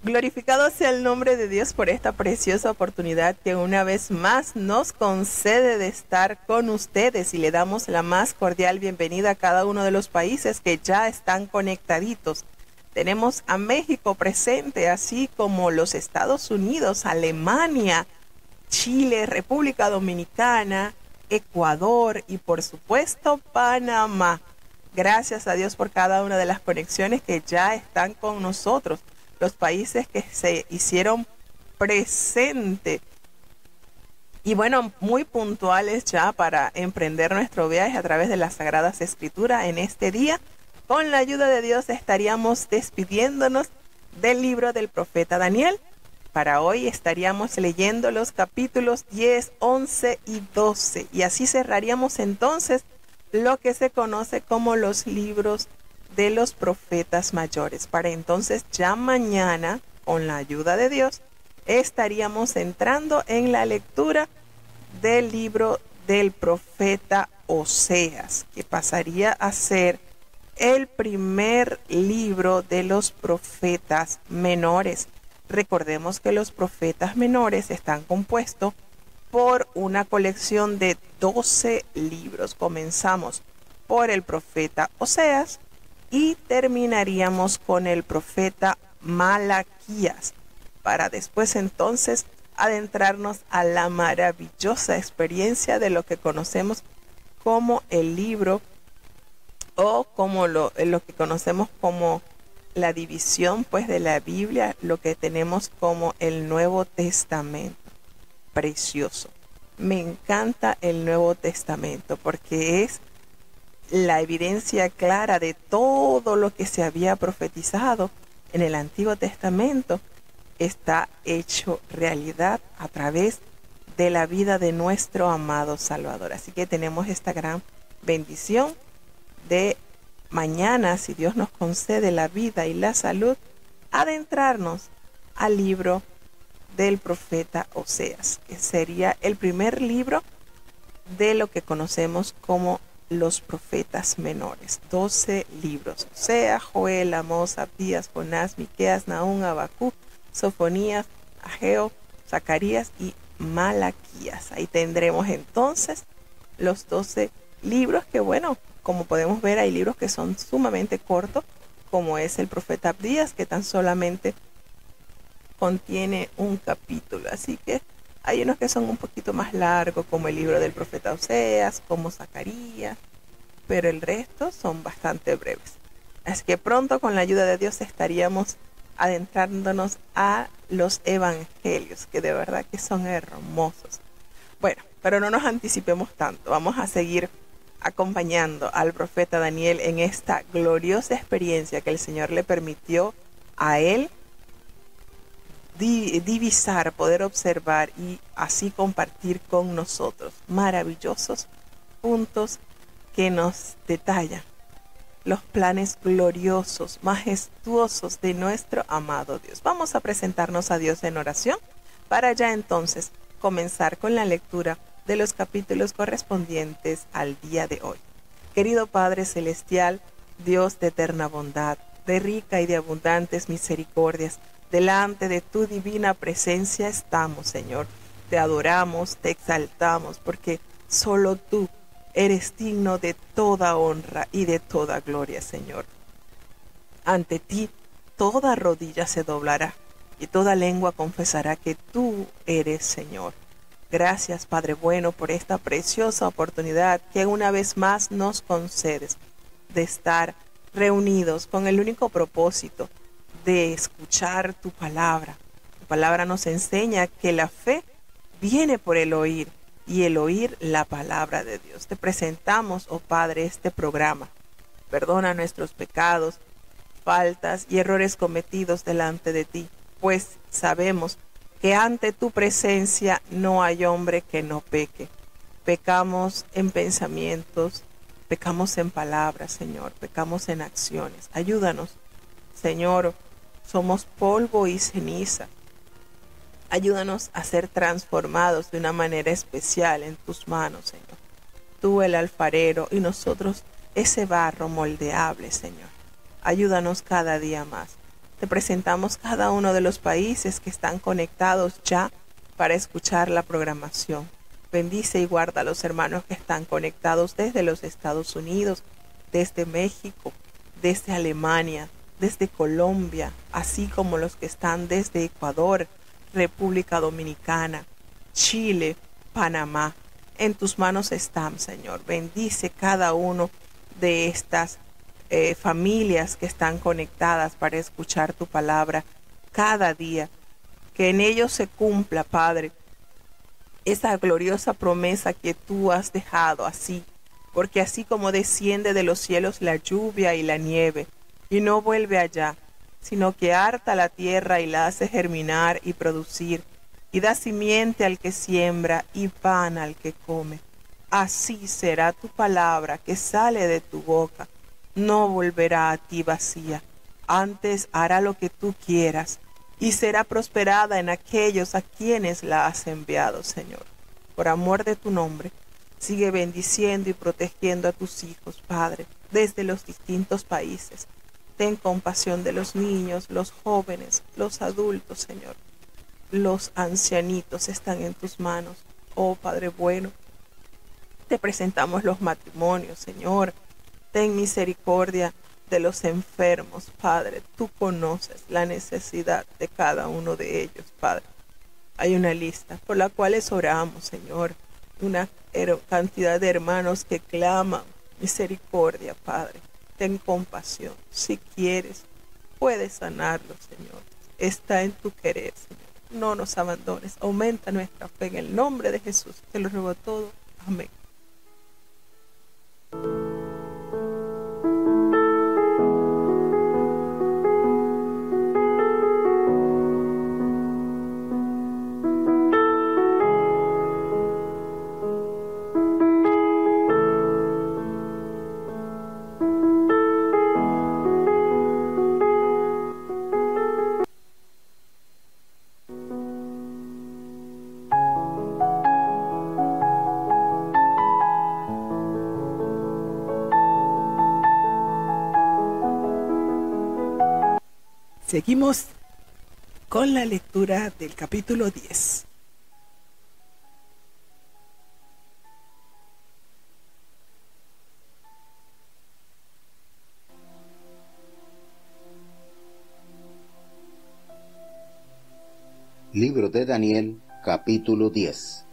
Glorificado sea el nombre de Dios por esta preciosa oportunidad que una vez más nos concede de estar con ustedes, y le damos la más cordial bienvenida a cada uno de los países que ya están conectaditos. Tenemos a México presente, así como los Estados Unidos, Alemania, Chile, República Dominicana, Ecuador y por supuesto Panamá. Gracias a Dios por cada una de las conexiones que ya están con nosotros. Los países que se hicieron presente y bueno, muy puntuales ya para emprender nuestro viaje a través de las Sagradas Escrituras en este día. Con la ayuda de Dios estaríamos despidiéndonos del libro del profeta Daniel. Para hoy estaríamos leyendo los capítulos 10, 11 y 12 y así cerraríamos entonces lo que se conoce como los libros de los profetas mayores. Para entonces ya mañana, con la ayuda de Dios, estaríamos entrando en la lectura del libro del profeta Oseas, que pasaría a ser el primer libro de los profetas menores. Recordemos que los profetas menores están compuestos por una colección de 12 libros. Comenzamos por el profeta Oseas y terminaríamos con el profeta Malaquías, para después entonces adentrarnos a la maravillosa experiencia de lo que conocemos como el libro o como lo que conocemos como la división pues de la Biblia, lo que tenemos como el Nuevo Testamento. Precioso. Me encanta el Nuevo Testamento porque es la evidencia clara de todo lo que se había profetizado en el Antiguo Testamento está hecho realidad a través de la vida de nuestro amado Salvador. Así que tenemos esta gran bendición de mañana, si Dios nos concede la vida y la salud, adentrarnos al libro del profeta Oseas, que sería el primer libro de lo que conocemos como los profetas menores. 12 libros: Oseas, Joel, Amós, Abdías, Jonás, Miqueas, Nahum, Habacuc, Sofonías, Ageo, Zacarías y Malaquías. Ahí tendremos entonces los 12 libros que, bueno, como podemos ver, hay libros que son sumamente cortos, como es el profeta Abdías, que tan solamente contiene un capítulo. Así que hay unos que son un poquito más largos, como el libro del profeta Oseas, como Zacarías, pero el resto son bastante breves. Así que pronto, con la ayuda de Dios, estaríamos adentrándonos a los evangelios, que de verdad que son hermosos. Bueno, pero no nos anticipemos tanto. Vamos a seguir acompañando al profeta Daniel en esta gloriosa experiencia que el Señor le permitió a él divisar, poder observar y así compartir con nosotros maravillosos puntos que nos detallan los planes gloriosos, majestuosos de nuestro amado Dios. Vamos a presentarnos a Dios en oración para ya entonces comenzar con la lectura de los capítulos correspondientes al día de hoy. Querido Padre Celestial, Dios de eterna bondad, de rica y de abundantes misericordias, delante de tu divina presencia estamos, Señor. Te adoramos, te exaltamos, porque solo tú eres digno de toda honra y de toda gloria, Señor. Ante ti toda rodilla se doblará y toda lengua confesará que tú eres Señor. Gracias, Padre bueno, por esta preciosa oportunidad que una vez más nos concedes de estar reunidos con el único propósito de escuchar tu palabra. Tu palabra nos enseña que la fe viene por el oír y el oír la palabra de Dios. Te presentamos, oh Padre, este programa. Perdona nuestros pecados, faltas y errores cometidos delante de ti, pues sabemos que ante tu presencia no hay hombre que no peque. Pecamos en pensamientos, pecamos en palabras, Señor, pecamos en acciones. Ayúdanos, Señor, somos polvo y ceniza. Ayúdanos a ser transformados de una manera especial en tus manos, Señor. Tú el alfarero y nosotros ese barro moldeable, Señor. Ayúdanos cada día más. Te presentamos cada uno de los países que están conectados ya para escuchar la programación. Bendice y guarda a los hermanos que están conectados desde los Estados Unidos, desde México, desde Alemania, desde Colombia, así como los que están desde Ecuador, República Dominicana, Chile, Panamá. En tus manos están, Señor. Bendice cada uno de estas familias que están conectadas para escuchar tu palabra cada día. Que en ellos se cumpla, Padre, esa gloriosa promesa que tú has dejado así, porque así como desciende de los cielos la lluvia y la nieve, y no vuelve allá, sino que harta la tierra y la hace germinar y producir, y da simiente al que siembra y pan al que come. Así será tu palabra que sale de tu boca, no volverá a ti vacía, antes hará lo que tú quieras, y será prosperada en aquellos a quienes la has enviado, Señor. Por amor de tu nombre, sigue bendiciendo y protegiendo a tus hijos, Padre, desde los distintos países. Ten compasión de los niños, los jóvenes, los adultos, Señor. Los ancianitos están en tus manos, oh Padre bueno. Te presentamos los matrimonios, Señor. Ten misericordia de los enfermos, Padre. Tú conoces la necesidad de cada uno de ellos, Padre. Hay una lista por la cual oramos, Señor. Una cantidad de hermanos que claman misericordia, Padre. Ten compasión. Si quieres, puedes sanarlos, Señor. Está en tu querer, Señor. No nos abandones. Aumenta nuestra fe en el nombre de Jesús. Te lo ruego todo. Amén. Seguimos con la lectura del capítulo 10. Libro de Daniel, capítulo 10.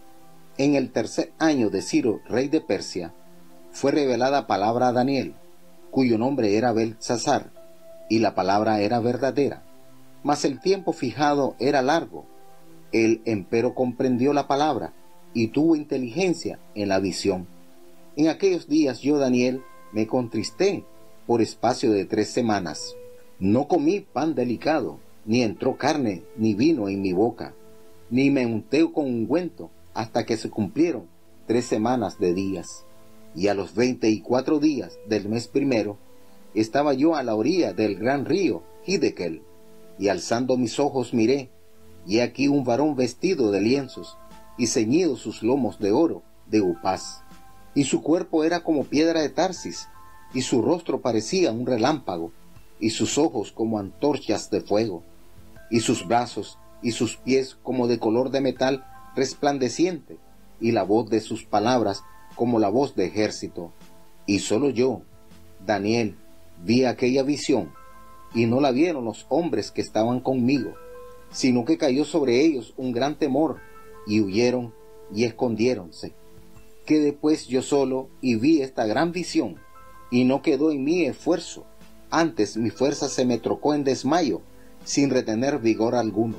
En el tercer año de Ciro, rey de Persia, fue revelada palabra a Daniel, cuyo nombre era Beltsasar, y la palabra era verdadera, mas el tiempo fijado era largo. Él empero comprendió la palabra, y tuvo inteligencia en la visión. En aquellos días yo, Daniel, me contristé por espacio de 3 semanas. No comí pan delicado, ni entró carne ni vino en mi boca, ni me unté con ungüento, hasta que se cumplieron 3 semanas de días. Y a los 24 días del mes primero, estaba yo a la orilla del gran río Hiddekel, y alzando mis ojos miré, y aquí un varón vestido de lienzos, y ceñidos sus lomos de oro, de Upaz, y su cuerpo era como piedra de Tarsis, y su rostro parecía un relámpago, y sus ojos como antorchas de fuego, y sus brazos y sus pies como de color de metal resplandeciente, y la voz de sus palabras como la voz de ejército. Y solo yo, Daniel, vi aquella visión, y no la vieron los hombres que estaban conmigo, sino que cayó sobre ellos un gran temor, y huyeron y escondiéronse. Quedé pues yo solo y vi esta gran visión, y no quedó en mí esfuerzo, antes mi fuerza se me trocó en desmayo, sin retener vigor alguno.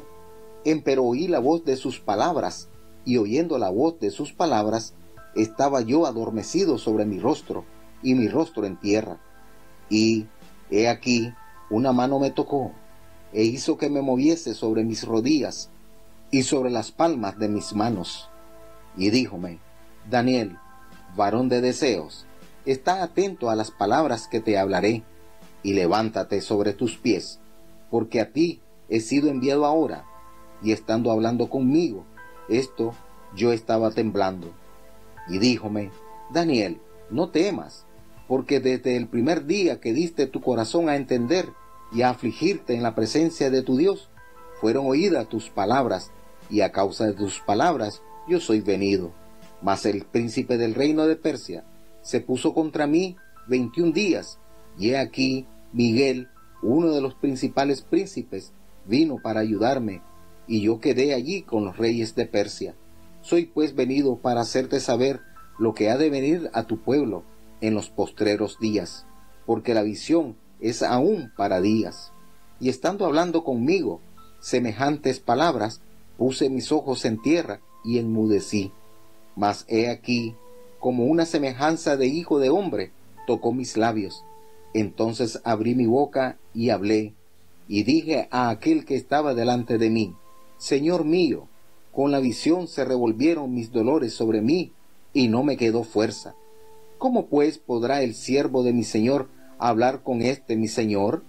Empero oí la voz de sus palabras, y oyendo la voz de sus palabras, estaba yo adormecido sobre mi rostro, y mi rostro en tierra. Y, he aquí, una mano me tocó, e hizo que me moviese sobre mis rodillas, y sobre las palmas de mis manos. Y díjome: Daniel, varón de deseos, está atento a las palabras que te hablaré, y levántate sobre tus pies, porque a ti he sido enviado ahora. Y estando hablando conmigo, yo estaba temblando. Y díjome: Daniel, no temas, porque desde el primer día que diste tu corazón a entender y a afligirte en la presencia de tu Dios. Fueron oídas tus palabras, y a causa de tus palabras yo soy venido. Mas el príncipe del reino de Persia se puso contra mí 21 días, y he aquí Miguel, uno de los principales príncipes, vino para ayudarme, y yo quedé allí con los reyes de Persia. Soy pues venido para hacerte saber lo que ha de venir a tu pueblo en los postreros días, porque la visión es aún para días. Y estando hablando conmigo semejantes palabras, puse mis ojos en tierra y enmudecí. Mas he aquí, como una semejanza de hijo de hombre, tocó mis labios. Entonces abrí mi boca y hablé, y dije a aquel que estaba delante de mí: Señor mío, con la visión se revolvieron mis dolores sobre mí, y no me quedó fuerza. ¿Cómo pues podrá el siervo de mi Señor hablar con mi Señor?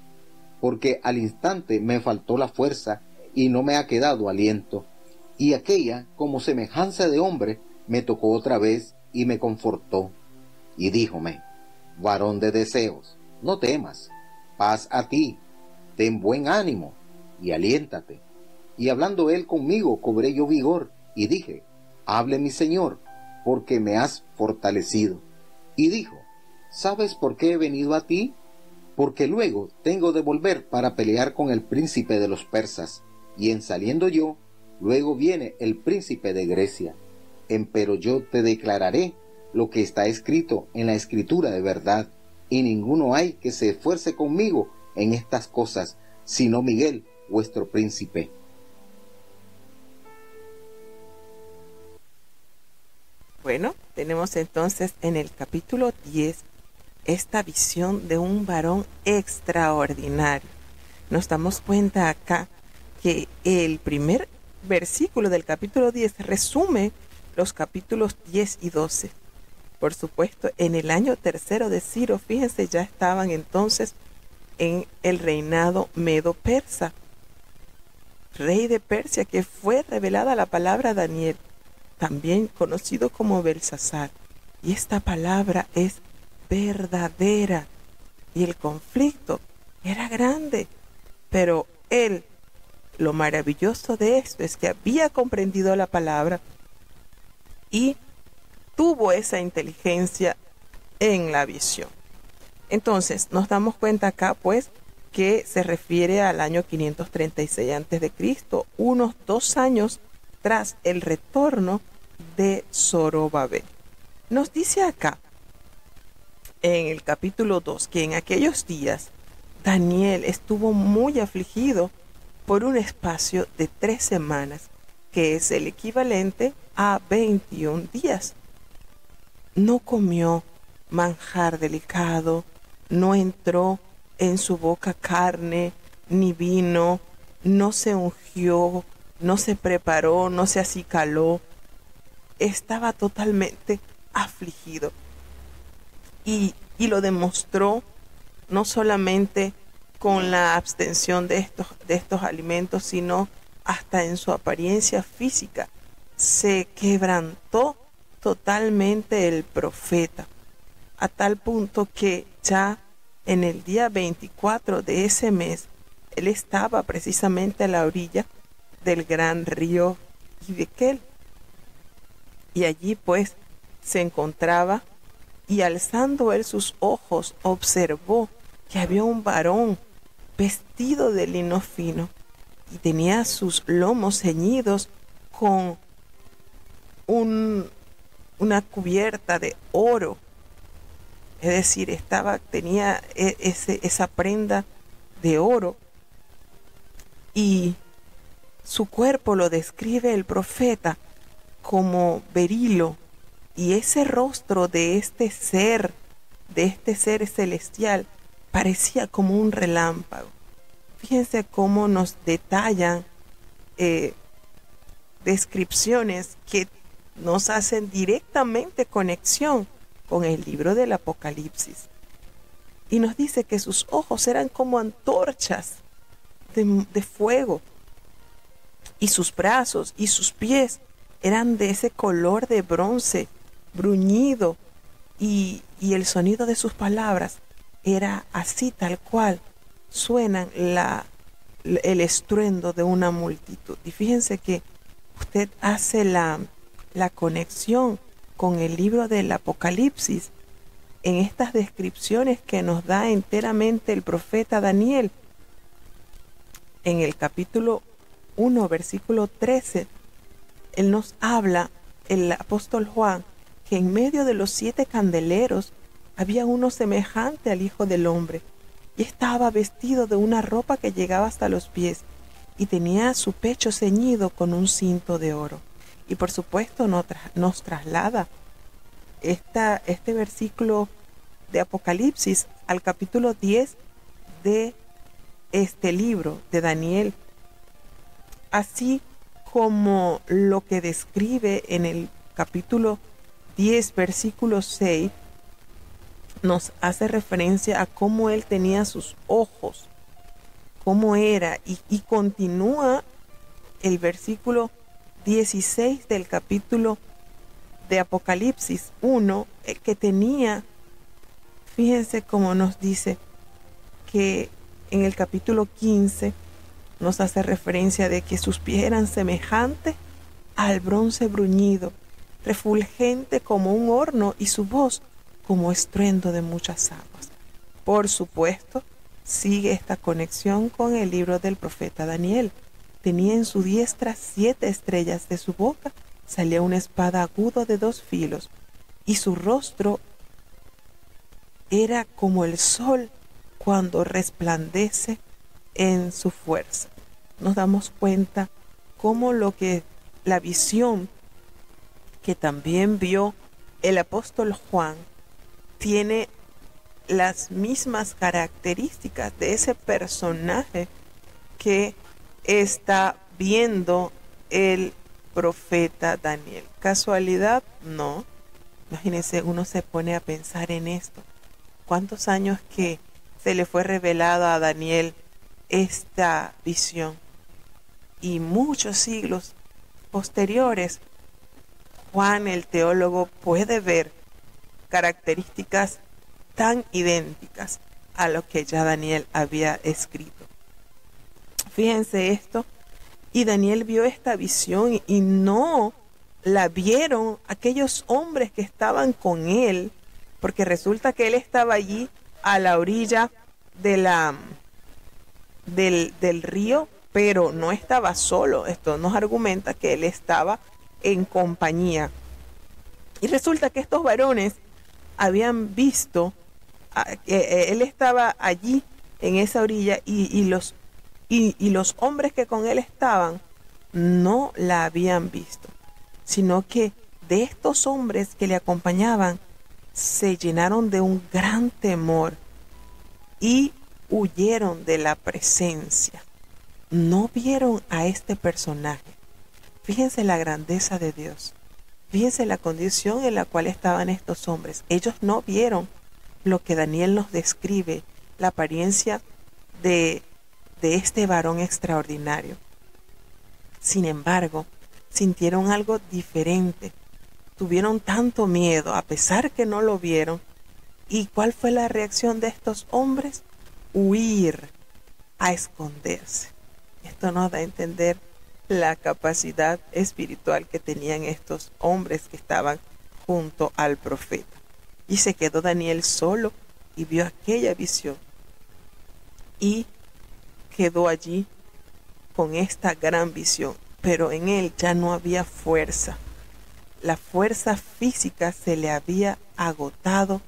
Porque al instante me faltó la fuerza, y no me ha quedado aliento. Y aquella, como semejanza de hombre, me tocó otra vez, y me confortó. Y díjome: Varón de deseos, no temas, paz a ti, ten buen ánimo, y aliéntate. Y hablando él conmigo, cobré yo vigor, y dije: Hable mi Señor, porque me has fortalecido. Y dijo: ¿Sabes por qué he venido a ti? Porque luego tengo de volver para pelear con el príncipe de los persas, y en saliendo yo, luego viene el príncipe de Grecia. Empero yo te declararé lo que está escrito en la escritura de verdad, y ninguno hay que se esfuerce conmigo en estas cosas, sino Miguel, vuestro príncipe. Bueno, tenemos entonces en el capítulo 10 esta visión de un varón extraordinario. Nos damos cuenta acá que el primer versículo del capítulo 10 resume los capítulos 10 y 12. Por supuesto, en el año tercero de Ciro, fíjense, ya estaban entonces en el reinado medo-persa, rey de Persia, que fue revelada la palabra Daniel, también conocido como Belsasar. Y esta palabra es verdadera. Y el conflicto era grande. Pero él, lo maravilloso de esto es que había comprendido la palabra y tuvo esa inteligencia en la visión. Entonces, nos damos cuenta acá, pues, que se refiere al año 536 a.C., unos 2 años tras el retorno de Zorobabel. Nos dice acá, en el capítulo 2, que en aquellos días Daniel estuvo muy afligido por un espacio de 3 semanas, que es el equivalente a 21 días. No comió manjar delicado, no entró en su boca carne ni vino, no se ungió, no se preparó, no se acicaló. Estaba totalmente afligido. Y lo demostró no solamente con la abstención de estos alimentos, sino hasta en su apariencia física. Se quebrantó totalmente el profeta, a tal punto que ya en el día 24 de ese mes, él estaba precisamente a la orilla del gran río Hiddekel. Y allí pues se encontraba, y alzando él sus ojos, observó que había un varón vestido de lino fino, y tenía sus lomos ceñidos con una cubierta de oro. Es decir, tenía esa prenda de oro, y su cuerpo lo describe el profeta como berilo, y ese rostro de este ser celestial parecía como un relámpago. Fíjense cómo nos detallan descripciones que nos hacen directamente conexión con el libro del Apocalipsis. Y nos dice que sus ojos eran como antorchas de fuego, y sus brazos y sus pies eran de ese color de bronce bruñido, y el sonido de sus palabras era así tal cual suenan el estruendo de una multitud. Y fíjense que usted hace la conexión con el libro del Apocalipsis en estas descripciones que nos da enteramente el profeta Daniel. En el capítulo 1, versículo 13, él nos habla, el apóstol Juan, que en medio de los 7 candeleros había uno semejante al Hijo del Hombre, y estaba vestido de una ropa que llegaba hasta los pies, y tenía su pecho ceñido con un cinto de oro. Y por supuesto nos traslada este versículo de Apocalipsis al capítulo 10 de este libro de Daniel, así como lo que describe en el capítulo 10, versículo 6, nos hace referencia a cómo él tenía sus ojos, cómo era, y continúa el versículo 16 del capítulo de Apocalipsis 1, que tenía, fíjense cómo nos dice que en el capítulo 15 nos hace referencia de que sus pies eran semejantes al bronce bruñido, refulgente como un horno, y su voz como estruendo de muchas aguas. Por supuesto, sigue esta conexión con el libro del profeta Daniel. Tenía en su diestra 7 estrellas, de su boca salía una espada aguda de 2 filos, y su rostro era como el sol cuando resplandece en su fuerza. Nos damos cuenta cómo la visión que también vio el apóstol Juan tiene las mismas características de ese personaje que está viendo el profeta Daniel. ¿Casualidad? No. Imagínense, uno se pone a pensar en esto. ¿Cuántos años que se le fue revelado a Daniel esta visión? Y muchos siglos posteriores, Juan el teólogo puede ver características tan idénticas a lo que ya Daniel había escrito. Fíjense esto, y Daniel vio esta visión y no la vieron aquellos hombres que estaban con él, porque resulta que él estaba allí a la orilla de del río, pero no estaba solo. Esto nos argumenta que él estaba en compañía. Y resulta que estos varones habían visto que él estaba allí en esa orilla, y los hombres que con él estaban no la habían visto, sino que de estos hombres que le acompañaban se llenaron de un gran temor y huyeron de la presencia. No vieron a este personaje. Fíjense la grandeza de Dios. Fíjense la condición en la cual estaban estos hombres. Ellos no vieron lo que Daniel nos describe, la apariencia de este varón extraordinario. Sin embargo, sintieron algo diferente. Tuvieron tanto miedo, a pesar que no lo vieron. ¿Y cuál fue la reacción de estos hombres? Huir, a esconderse. Esto nos da a entender la capacidad espiritual que tenían estos hombres que estaban junto al profeta. Y se quedó Daniel solo y vio aquella visión. Y quedó allí con esta gran visión, pero en él ya no había fuerza. La fuerza física se le había agotado,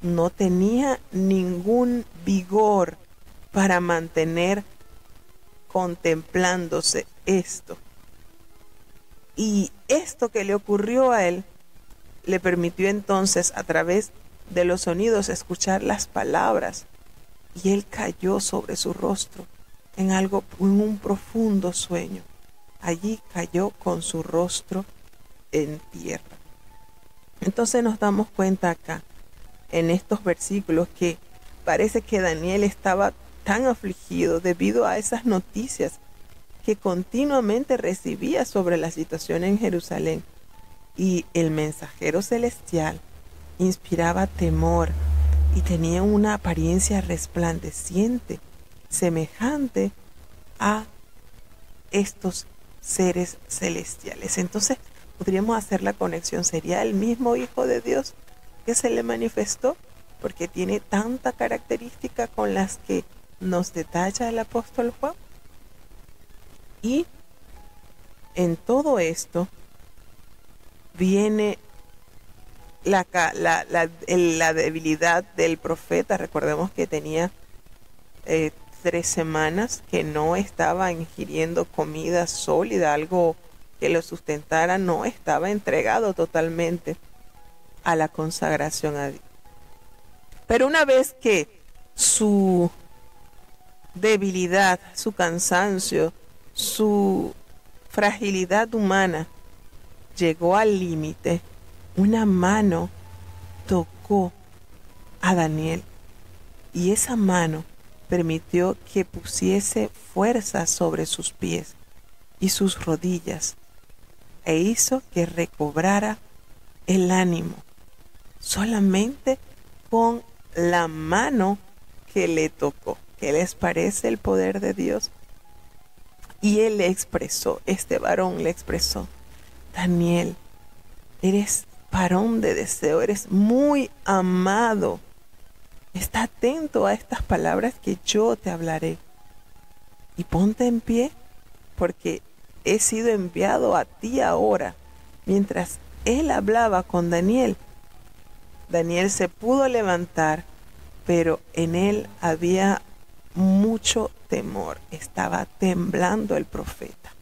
no tenía ningún vigor para mantener contemplándose esto. Y esto que le ocurrió a él le permitió entonces, a través de los sonidos, escuchar las palabras, y él cayó sobre su rostro en un profundo sueño. Allí cayó con su rostro en tierra. Entonces nos damos cuenta acá, en estos versículos, que parece que Daniel estaba tan afligido debido a esas noticias que continuamente recibía sobre la situación en Jerusalén. Y el mensajero celestial inspiraba temor y tenía una apariencia resplandeciente, semejante a estos seres celestiales. Entonces podríamos hacer la conexión. ¿Sería el mismo Hijo de Dios que se le manifestó? Porque tiene tanta característica con las que nos detalla el apóstol Juan. Y en todo esto viene la debilidad del profeta. Recordemos que tenía 3 semanas que no estaba ingiriendo comida sólida, algo que lo sustentara, no estaba entregado totalmente a la consagración a Dios. Pero una vez que su debilidad, su cansancio, su fragilidad humana llegó al límite, una mano tocó a Daniel y esa mano permitió que pusiese fuerza sobre sus pies y sus rodillas e hizo que recobrara el ánimo solamente con la mano que le tocó. ¿Qué les parece el poder de Dios? Y él le expresó, este varón le expresó: Daniel, eres varón de deseo, eres muy amado. Está atento a estas palabras que yo te hablaré. Y ponte en pie, porque he sido enviado a ti ahora. Mientras él hablaba con Daniel, Daniel se pudo levantar, pero en él había mucho temor. Estaba temblando el profeta.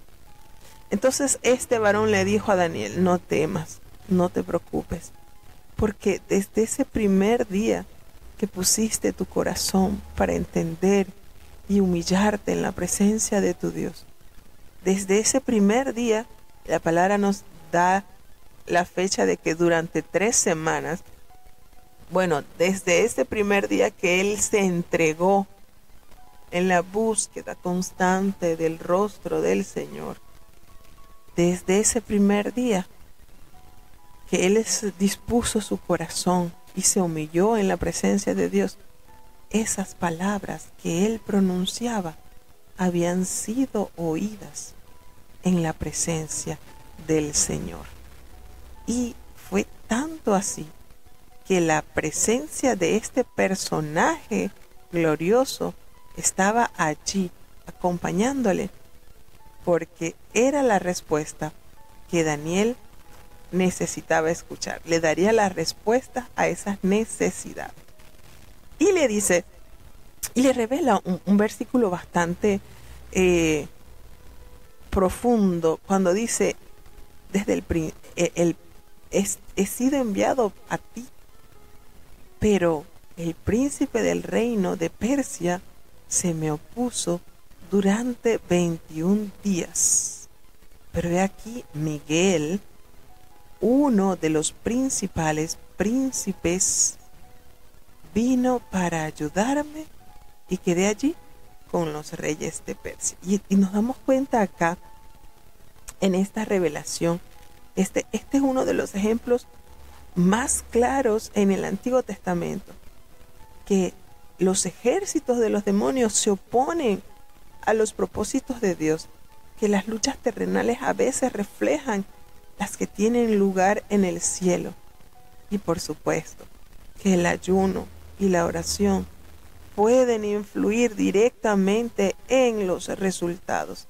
Entonces este varón le dijo a Daniel: no temas, no te preocupes, porque desde ese primer día que pusiste tu corazón para entender y humillarte en la presencia de tu Dios, desde ese primer día, la palabra nos da la fecha de que durante 3 semanas, desde ese primer día que él se entregó en la búsqueda constante del rostro del Señor, desde ese primer día que él dispuso su corazón y se humilló en la presencia de Dios, esas palabras que él pronunciaba habían sido oídas en la presencia del Señor. Y fue tanto así que la presencia de este personaje glorioso estaba allí acompañándole, porque era la respuesta que Daniel necesitaba escuchar. Le daría la respuesta a esas necesidades. Y le dice, y le revela un versículo bastante profundo, cuando dice: desde he sido enviado a ti, pero el príncipe del reino de Persia se me opuso durante 21 días. Pero he aquí, Miguel, uno de los principales príncipes, vino para ayudarme y quedé allí con los reyes de Persia. Y nos damos cuenta acá, en esta revelación, este es uno de los ejemplos más claros en el Antiguo Testamento, que los ejércitos de los demonios se oponen a los propósitos de Dios, que las luchas terrenales a veces reflejan las que tienen lugar en el cielo. Y por supuesto que el ayuno y la oración pueden influir directamente en los resultados.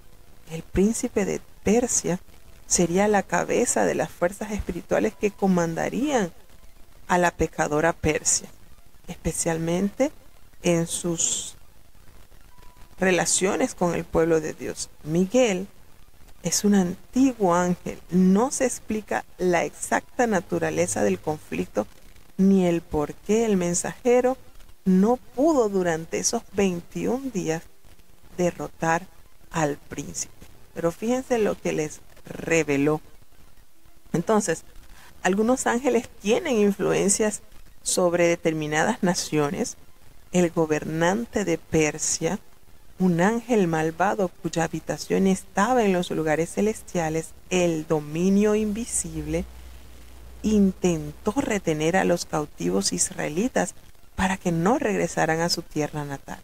El príncipe de Persia sería la cabeza de las fuerzas espirituales que comandarían a la pecadora Persia, especialmente en sus relaciones con el pueblo de Dios. Miguel es un antiguo ángel. No se explica la exacta naturaleza del conflicto ni el por qué el mensajero no pudo durante esos 21 días derrotar al príncipe. Pero fíjense lo que les reveló. Entonces, algunos ángeles tienen influencias sobre determinadas naciones. El gobernante de Persia, un ángel malvado cuya habitación estaba en los lugares celestiales, el dominio invisible, intentó retener a los cautivos israelitas para que no regresaran a su tierra natal.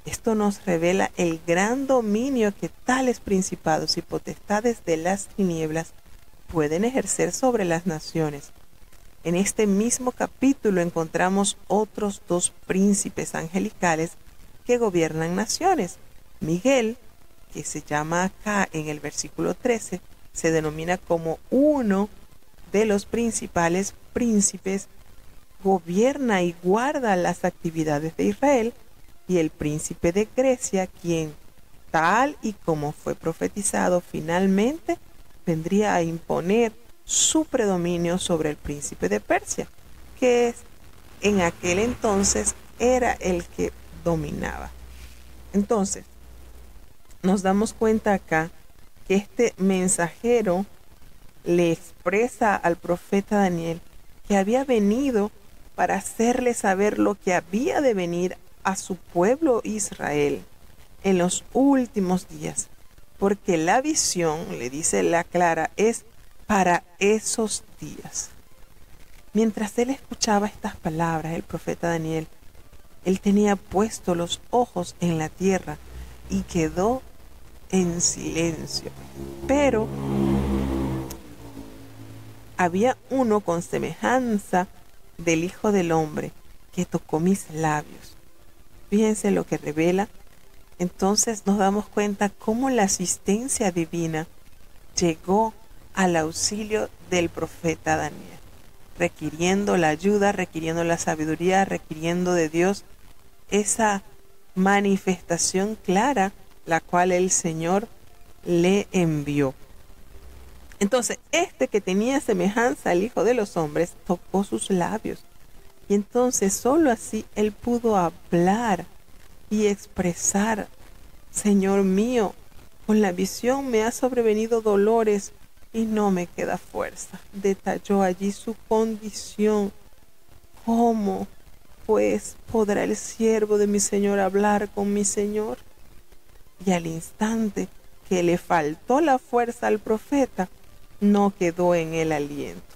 Esto nos revela el gran dominio que tales principados y potestades de las tinieblas pueden ejercer sobre las naciones. En este mismo capítulo encontramos otros dos príncipes angelicales que gobiernan naciones. Miguel, que se llama acá en el versículo 13, se denomina como uno de los principales príncipes, gobierna y guarda las actividades de Israel, y el príncipe de Grecia, quien, tal y como fue profetizado, finalmente vendría a imponer su predominio sobre el príncipe de Persia, que en aquel entonces era el que dominaba. Entonces, nos damos cuenta acá que este mensajero le expresa al profeta Daniel que había venido para hacerle saber lo que había de venir a su pueblo Israel en los últimos días, porque la visión, le dice la clara, es para esos días. Mientras él escuchaba estas palabras, el profeta Daniel, él tenía puestos los ojos en la tierra y quedó en silencio. Pero había uno con semejanza del Hijo del Hombre que tocó mis labios. Fíjense lo que revela. Entonces nos damos cuenta cómo la asistencia divina llegó al auxilio del profeta Daniel, requiriendo la ayuda, requiriendo la sabiduría, requiriendo de Dios esa manifestación clara, la cual el Señor le envió. Entonces, este que tenía semejanza al Hijo de los Hombres tocó sus labios. Y entonces solo así él pudo hablar y expresar: Señor mío, con la visión me ha sobrevenido dolores y no me queda fuerza. Detalló allí su condición. ¿Cómo, pues, podrá el siervo de mi Señor hablar con mi Señor? Y al instante que le faltó la fuerza al profeta, no quedó en él aliento.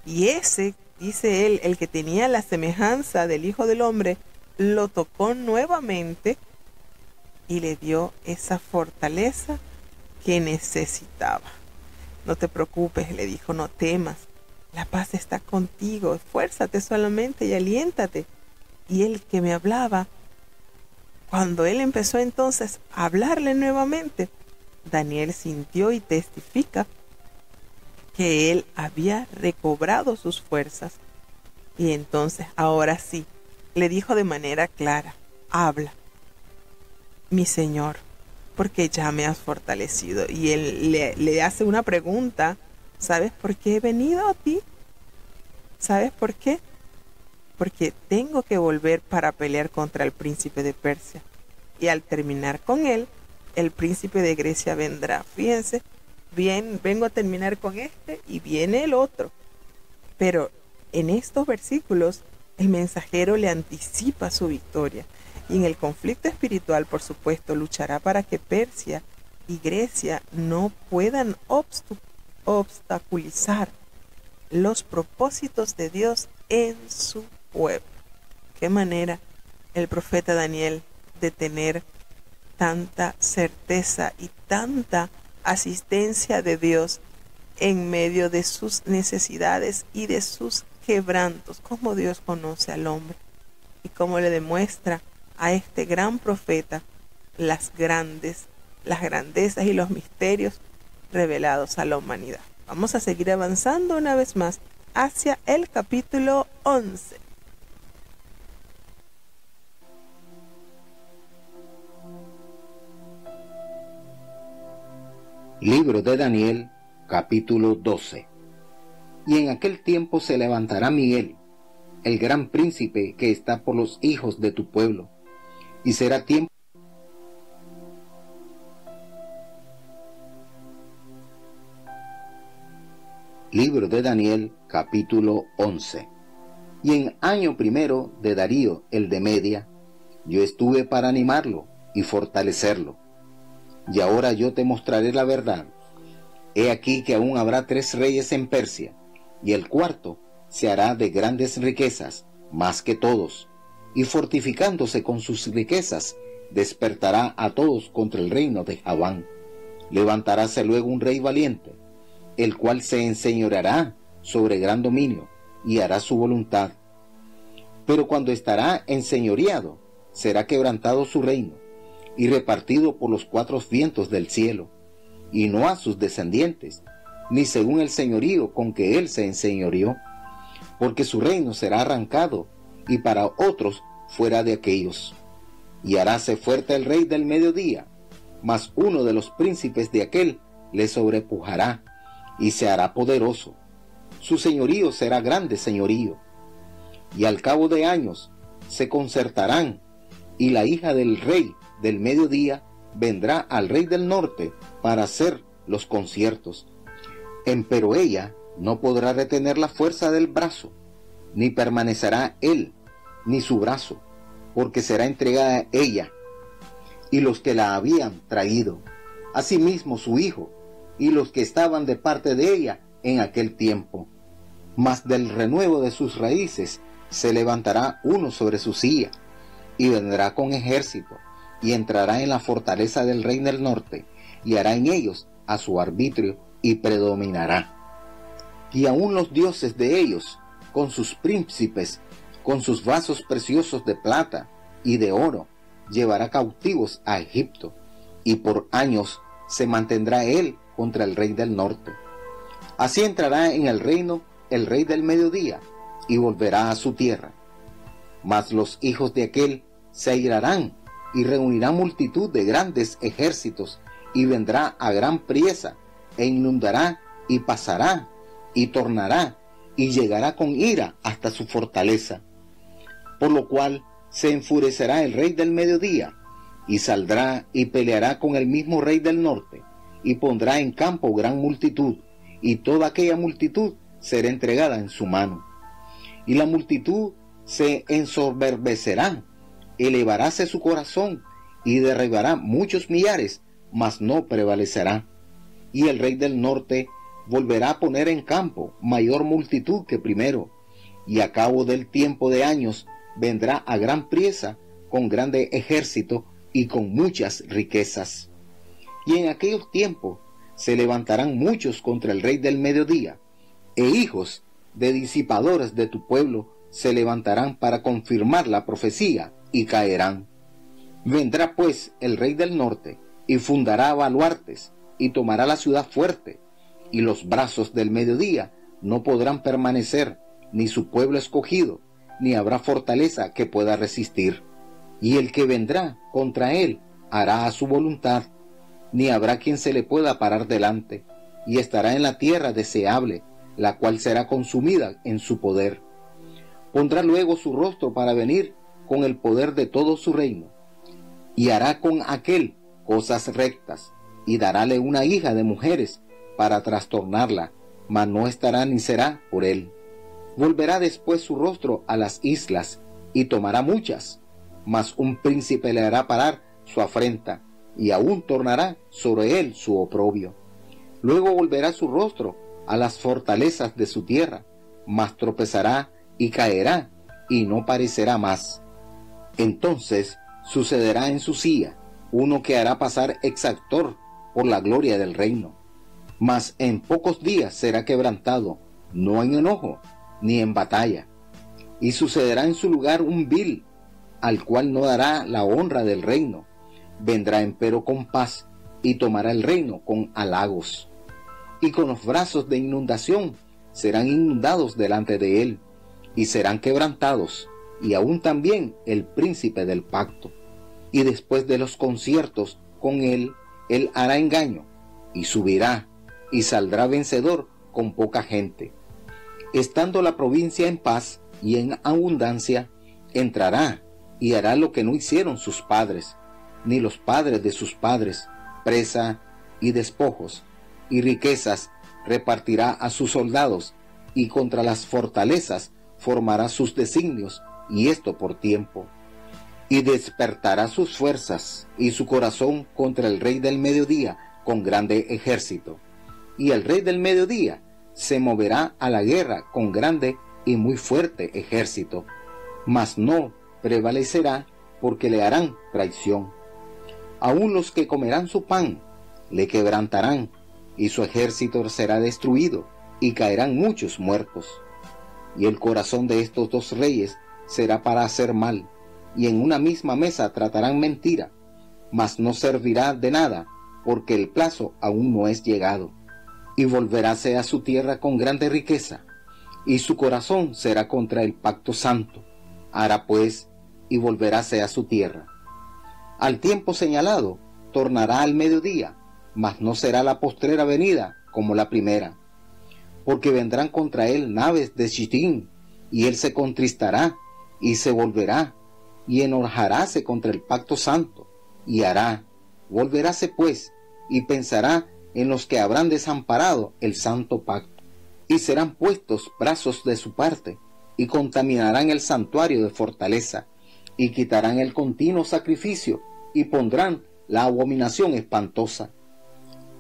Y ese, dice él, el que tenía la semejanza del Hijo del Hombre, lo tocó nuevamente y le dio esa fortaleza que necesitaba. No te preocupes, le dijo, no temas, la paz está contigo, esfuérzate solamente y aliéntate. Y él que me hablaba, cuando él empezó entonces a hablarle nuevamente, Daniel sintió y testifica que él había recobrado sus fuerzas. Y entonces, ahora sí, le dijo de manera clara: habla, mi Señor, porque ya me has fortalecido. Y él le hace una pregunta: ¿sabes por qué he venido a ti? ¿Sabes por qué? Porque tengo que volver para pelear contra el príncipe de Persia. Y al terminar con él, el príncipe de Grecia vendrá. Fíjense, bien, vengo a terminar con este y viene el otro. Pero en estos versículos, el mensajero le anticipa su victoria. Y en el conflicto espiritual, por supuesto, luchará para que Persia y Grecia no puedan obstaculizar los propósitos de Dios en su pueblo. Qué manera el profeta Daniel de tener tanta certeza y tanta asistencia de Dios en medio de sus necesidades y de sus quebrantos. Cómo Dios conoce al hombre y cómo le demuestra a este gran profeta las grandezas y los misterios revelados a la humanidad. Vamos a seguir avanzando una vez más hacia el capítulo 11. Libro de Daniel, capítulo 12. Y en aquel tiempo se levantará Miguel, el gran príncipe que está por los hijos de tu pueblo, y será tiempo. Libro de Daniel, capítulo 11. Y en año primero de Darío, el de Media, yo estuve para animarlo y fortalecerlo. Y ahora yo te mostraré la verdad. He aquí que aún habrá 3 reyes en Persia, y el cuarto se hará de grandes riquezas, más que todos, y fortificándose con sus riquezas, despertará a todos contra el reino de Javán. Levantaráse luego un rey valiente, el cual se enseñoreará sobre gran dominio y hará su voluntad. Pero cuando estará enseñoreado, será quebrantado su reino y repartido por los cuatro vientos del cielo, y no a sus descendientes, ni según el señorío con que él se enseñoreó, porque su reino será arrancado y para otros fuera de aquellos. Y haráse fuerte el rey del mediodía, mas uno de los príncipes de aquel le sobrepujará y se hará poderoso. Su señorío será grande señorío. Y al cabo de años se concertarán, y la hija del rey del mediodía vendrá al rey del norte para hacer los conciertos. Empero ella no podrá retener la fuerza del brazo, ni permanecerá él, ni su brazo, porque será entregada ella, y los que la habían traído, asimismo su hijo, y los que estaban de parte de ella en aquel tiempo. Mas del renuevo de sus raíces se levantará uno sobre su silla, y vendrá con ejército, y entrará en la fortaleza del rey del norte, y hará en ellos a su arbitrio, y predominará. Y aun los dioses de ellos, con sus príncipes, con sus vasos preciosos de plata y de oro, llevará cautivos a Egipto, y por años se mantendrá él contra el rey del norte. Así entrará en el reino el rey del mediodía, y volverá a su tierra. Mas los hijos de aquel se airarán, y reunirán multitud de grandes ejércitos, y vendrá a gran priesa, e inundará, y pasará, y tornará, y llegará con ira hasta su fortaleza. Por lo cual se enfurecerá el rey del mediodía, y saldrá y peleará con el mismo rey del norte, y pondrá en campo gran multitud, y toda aquella multitud será entregada en su mano. Y la multitud se ensoberbecerá, elevaráse su corazón, y derribará muchos millares, mas no prevalecerá. Y el rey del norte volverá a poner en campo mayor multitud que primero, y a cabo del tiempo de años vendrá a gran priesa, con grande ejército y con muchas riquezas. Y en aquellos tiempos se levantarán muchos contra el rey del mediodía, e hijos de disipadores de tu pueblo se levantarán para confirmar la profecía, y caerán. Vendrá pues el rey del norte, y fundará baluartes, y tomará la ciudad fuerte, y los brazos del mediodía no podrán permanecer, ni su pueblo escogido, ni habrá fortaleza que pueda resistir. Y el que vendrá contra él hará a su voluntad, ni habrá quien se le pueda parar delante, y estará en la tierra deseable, la cual será consumida en su poder. Pondrá luego su rostro para venir con el poder de todo su reino, y hará con aquel cosas rectas, y darále una hija de mujeres para trastornarla, mas no estará ni será por él. Volverá después su rostro a las islas, y tomará muchas, mas un príncipe le hará parar su afrenta, y aún tornará sobre él su oprobio. Luego volverá su rostro a las fortalezas de su tierra, mas tropezará y caerá, y no parecerá más. Entonces sucederá en su silla uno que hará pasar exactor por la gloria del reino, mas en pocos días será quebrantado, no en enojo, ni en batalla. Y sucederá en su lugar un vil, al cual no dará la honra del reino. Vendrá empero con paz, y tomará el reino con halagos. Y con los brazos de inundación serán inundados delante de él, y serán quebrantados, y aún también el príncipe del pacto. Y después de los conciertos con él hará engaño, y subirá, y saldrá vencedor con poca gente. Estando la provincia en paz y en abundancia, entrará y hará lo que no hicieron sus padres, ni los padres de sus padres, presa y despojos, y riquezas repartirá a sus soldados, y contra las fortalezas formará sus designios, y esto por tiempo. Y despertará sus fuerzas y su corazón contra el rey del mediodía con grande ejército. Y el rey del mediodía se moverá a la guerra con grande y muy fuerte ejército, mas no prevalecerá, porque le harán traición. Aún los que comerán su pan le quebrantarán, y su ejército será destruido, y caerán muchos muertos. Y el corazón de estos dos reyes será para hacer mal, y en una misma mesa tratarán mentira, mas no servirá de nada, porque el plazo aún no es llegado. Y volveráse a su tierra con grande riqueza, y su corazón será contra el pacto santo. Hará pues, y volveráse a su tierra. Al tiempo señalado, tornará al mediodía, mas no será la postrera venida como la primera. Porque vendrán contra él naves de Chittim, y él se contristará, y se volverá, y enojaráse contra el pacto santo, y hará. Volveráse pues, y pensará en los que habrán desamparado el santo pacto, y serán puestos brazos de su parte, y contaminarán el santuario de fortaleza, y quitarán el continuo sacrificio, y pondrán la abominación espantosa.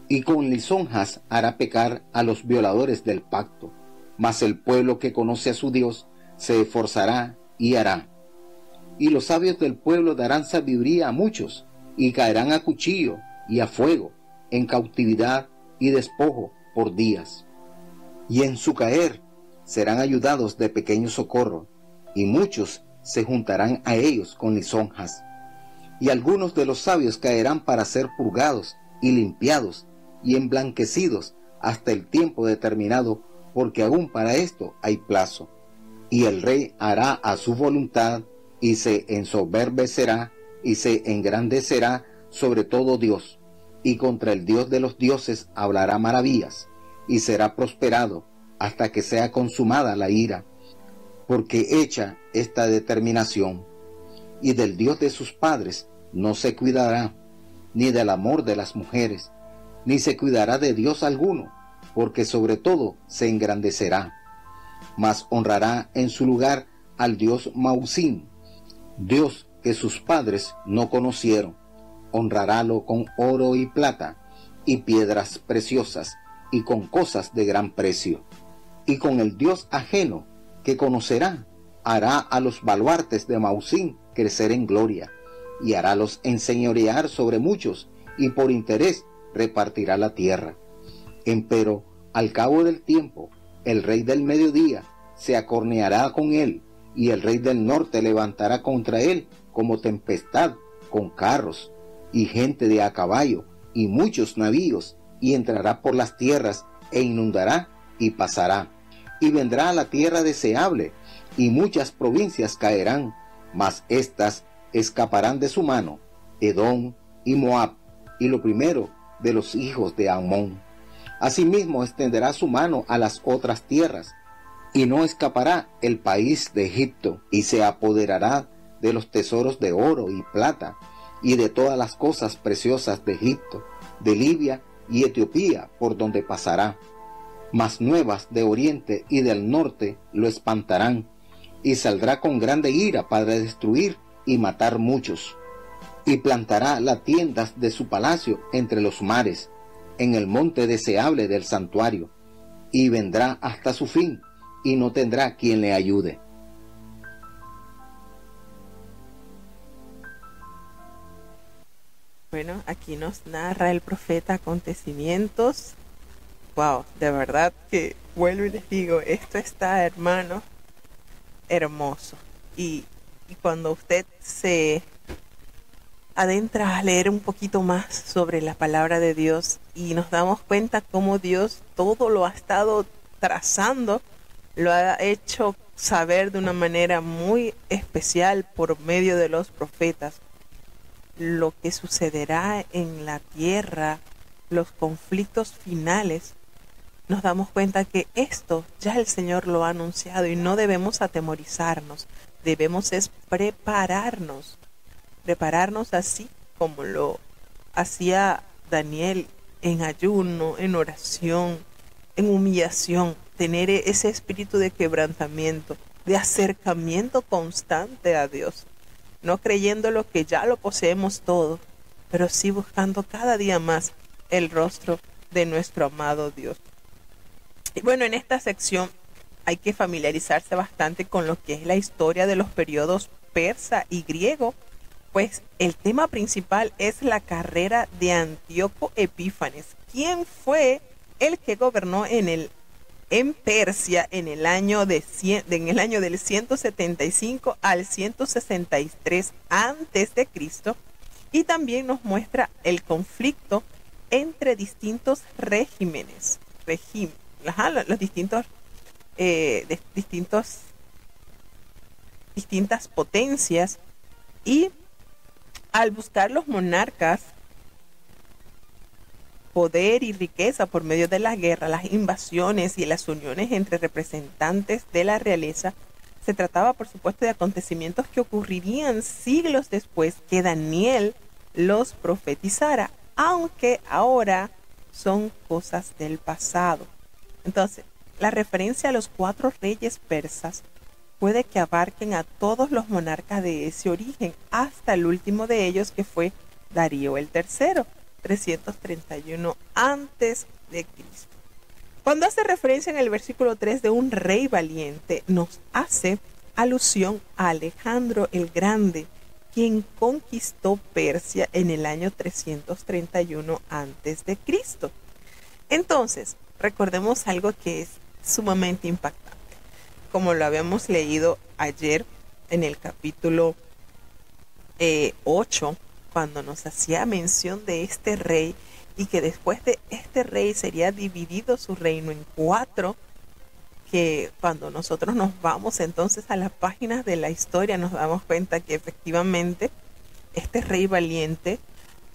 Y con lisonjas hará pecar a los violadores del pacto, mas el pueblo que conoce a su Dios se esforzará y hará. Y los sabios del pueblo darán sabiduría a muchos, y caerán a cuchillo y a fuego, en cautividad y despojo por días. Y en su caer serán ayudados de pequeño socorro, y muchos se juntarán a ellos con lisonjas. Y algunos de los sabios caerán para ser purgados y limpiados y emblanquecidos hasta el tiempo determinado, porque aún para esto hay plazo. Y el rey hará a su voluntad, y se ensoberbecerá, y se engrandecerá sobre todo Dios, y contra el Dios de los dioses hablará maravillas, y será prosperado hasta que sea consumada la ira, porque hecha esta determinación. Y del Dios de sus padres no se cuidará, ni del amor de las mujeres, ni se cuidará de Dios alguno, porque sobre todo se engrandecerá. Mas honrará en su lugar al Dios Mausim, Dios que sus padres no conocieron. Honrarálo con oro y plata, y piedras preciosas, y con cosas de gran precio. Y con el Dios ajeno que conocerá, hará a los baluartes de Mausim crecer en gloria, y harálos enseñorear sobre muchos, y por interés repartirá la tierra. Empero, al cabo del tiempo, el rey del mediodía se acorneará con él, y el rey del norte levantará contra él como tempestad, con carros, y gente de a caballo, y muchos navíos, y entrará por las tierras, e inundará, y pasará. Y vendrá a la tierra deseable, y muchas provincias caerán, mas éstas escaparán de su mano, Edom y Moab, y lo primero de los hijos de Amón. Asimismo extenderá su mano a las otras tierras, y no escapará el país de Egipto, y se apoderará de los tesoros de oro y plata, y de todas las cosas preciosas de Egipto, de Libia y Etiopía, por donde pasará. Mas nuevas de oriente y del norte lo espantarán, y saldrá con grande ira para destruir y matar muchos. Y plantará las tiendas de su palacio entre los mares, en el monte deseable del santuario, y vendrá hasta su fin, y no tendrá quien le ayude. Bueno, aquí nos narra el profeta acontecimientos. Wow, de verdad que vuelvo y les digo, esto está, hermano, hermoso. Y cuando usted se adentra a leer un poquito más sobre la palabra de Dios y nos damos cuenta cómo Dios todo lo ha estado trazando, lo ha hecho saber de una manera muy especial por medio de los profetas. Lo que sucederá en la tierra, los conflictos finales, nos damos cuenta que esto ya el Señor lo ha anunciado y no debemos atemorizarnos, debemos es prepararnos así como lo hacía Daniel, en ayuno, en oración, en humillación, tener ese espíritu de quebrantamiento, de acercamiento constante a Dios. No creyendo lo que ya lo poseemos todo, pero sí buscando cada día más el rostro de nuestro amado Dios. Y bueno, en esta sección hay que familiarizarse bastante con lo que es la historia de los periodos persa y griego, Pues el tema principal es la carrera de Antíoco Epífanes. ¿Quién fue el que gobernó en Persia en el año del 175 al 163 antes de Cristo? Y también nos muestra el conflicto entre distintos regímenes, los distintas potencias, y al buscar los monarcas poder y riqueza por medio de la guerra, las invasiones y las uniones entre representantes de la realeza, se trataba por supuesto de acontecimientos que ocurrirían siglos después que Daniel los profetizara, aunque ahora son cosas del pasado. Entonces, la referencia a los 4 reyes persas puede que abarquen a todos los monarcas de ese origen, hasta el último de ellos, que fue Darío el tercero, 331 antes de Cristo. Cuando hace referencia en el versículo 3 de un rey valiente, nos hace alusión a Alejandro el Grande, quien conquistó Persia en el año 331 antes de Cristo. Entonces, recordemos algo que es sumamente impactante. Como lo habíamos leído ayer en el capítulo 8, cuando nos hacía mención de este rey, y que después de este rey sería dividido su reino en 4, que cuando nosotros nos vamos entonces a las páginas de la historia nos damos cuenta que efectivamente este rey valiente,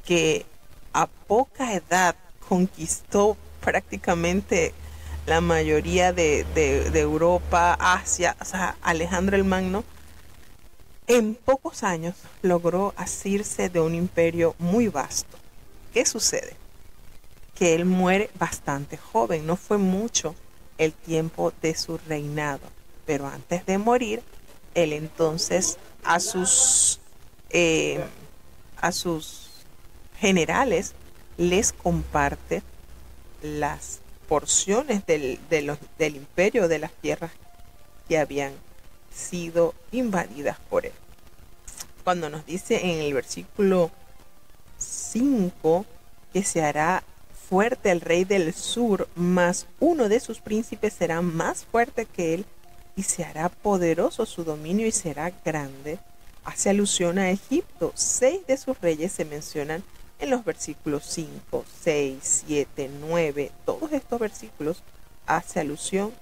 que a poca edad conquistó prácticamente la mayoría de Europa, Asia, o sea, Alejandro el Magno, en pocos años logró asirse de un imperio muy vasto. ¿Qué sucede? Que él muere bastante joven, no fue mucho el tiempo de su reinado, pero antes de morir, él entonces a sus generales les comparte las porciones del imperio, de las tierras que habían sido invadidas por él. Cuando nos dice en el versículo 5 que se hará fuerte el rey del sur, mas uno de sus príncipes será más fuerte que él, y se hará poderoso su dominio y será grande, hace alusión a Egipto. 6 de sus reyes se mencionan en los versículos 5, 6, 7, 9, todos estos versículos hace alusión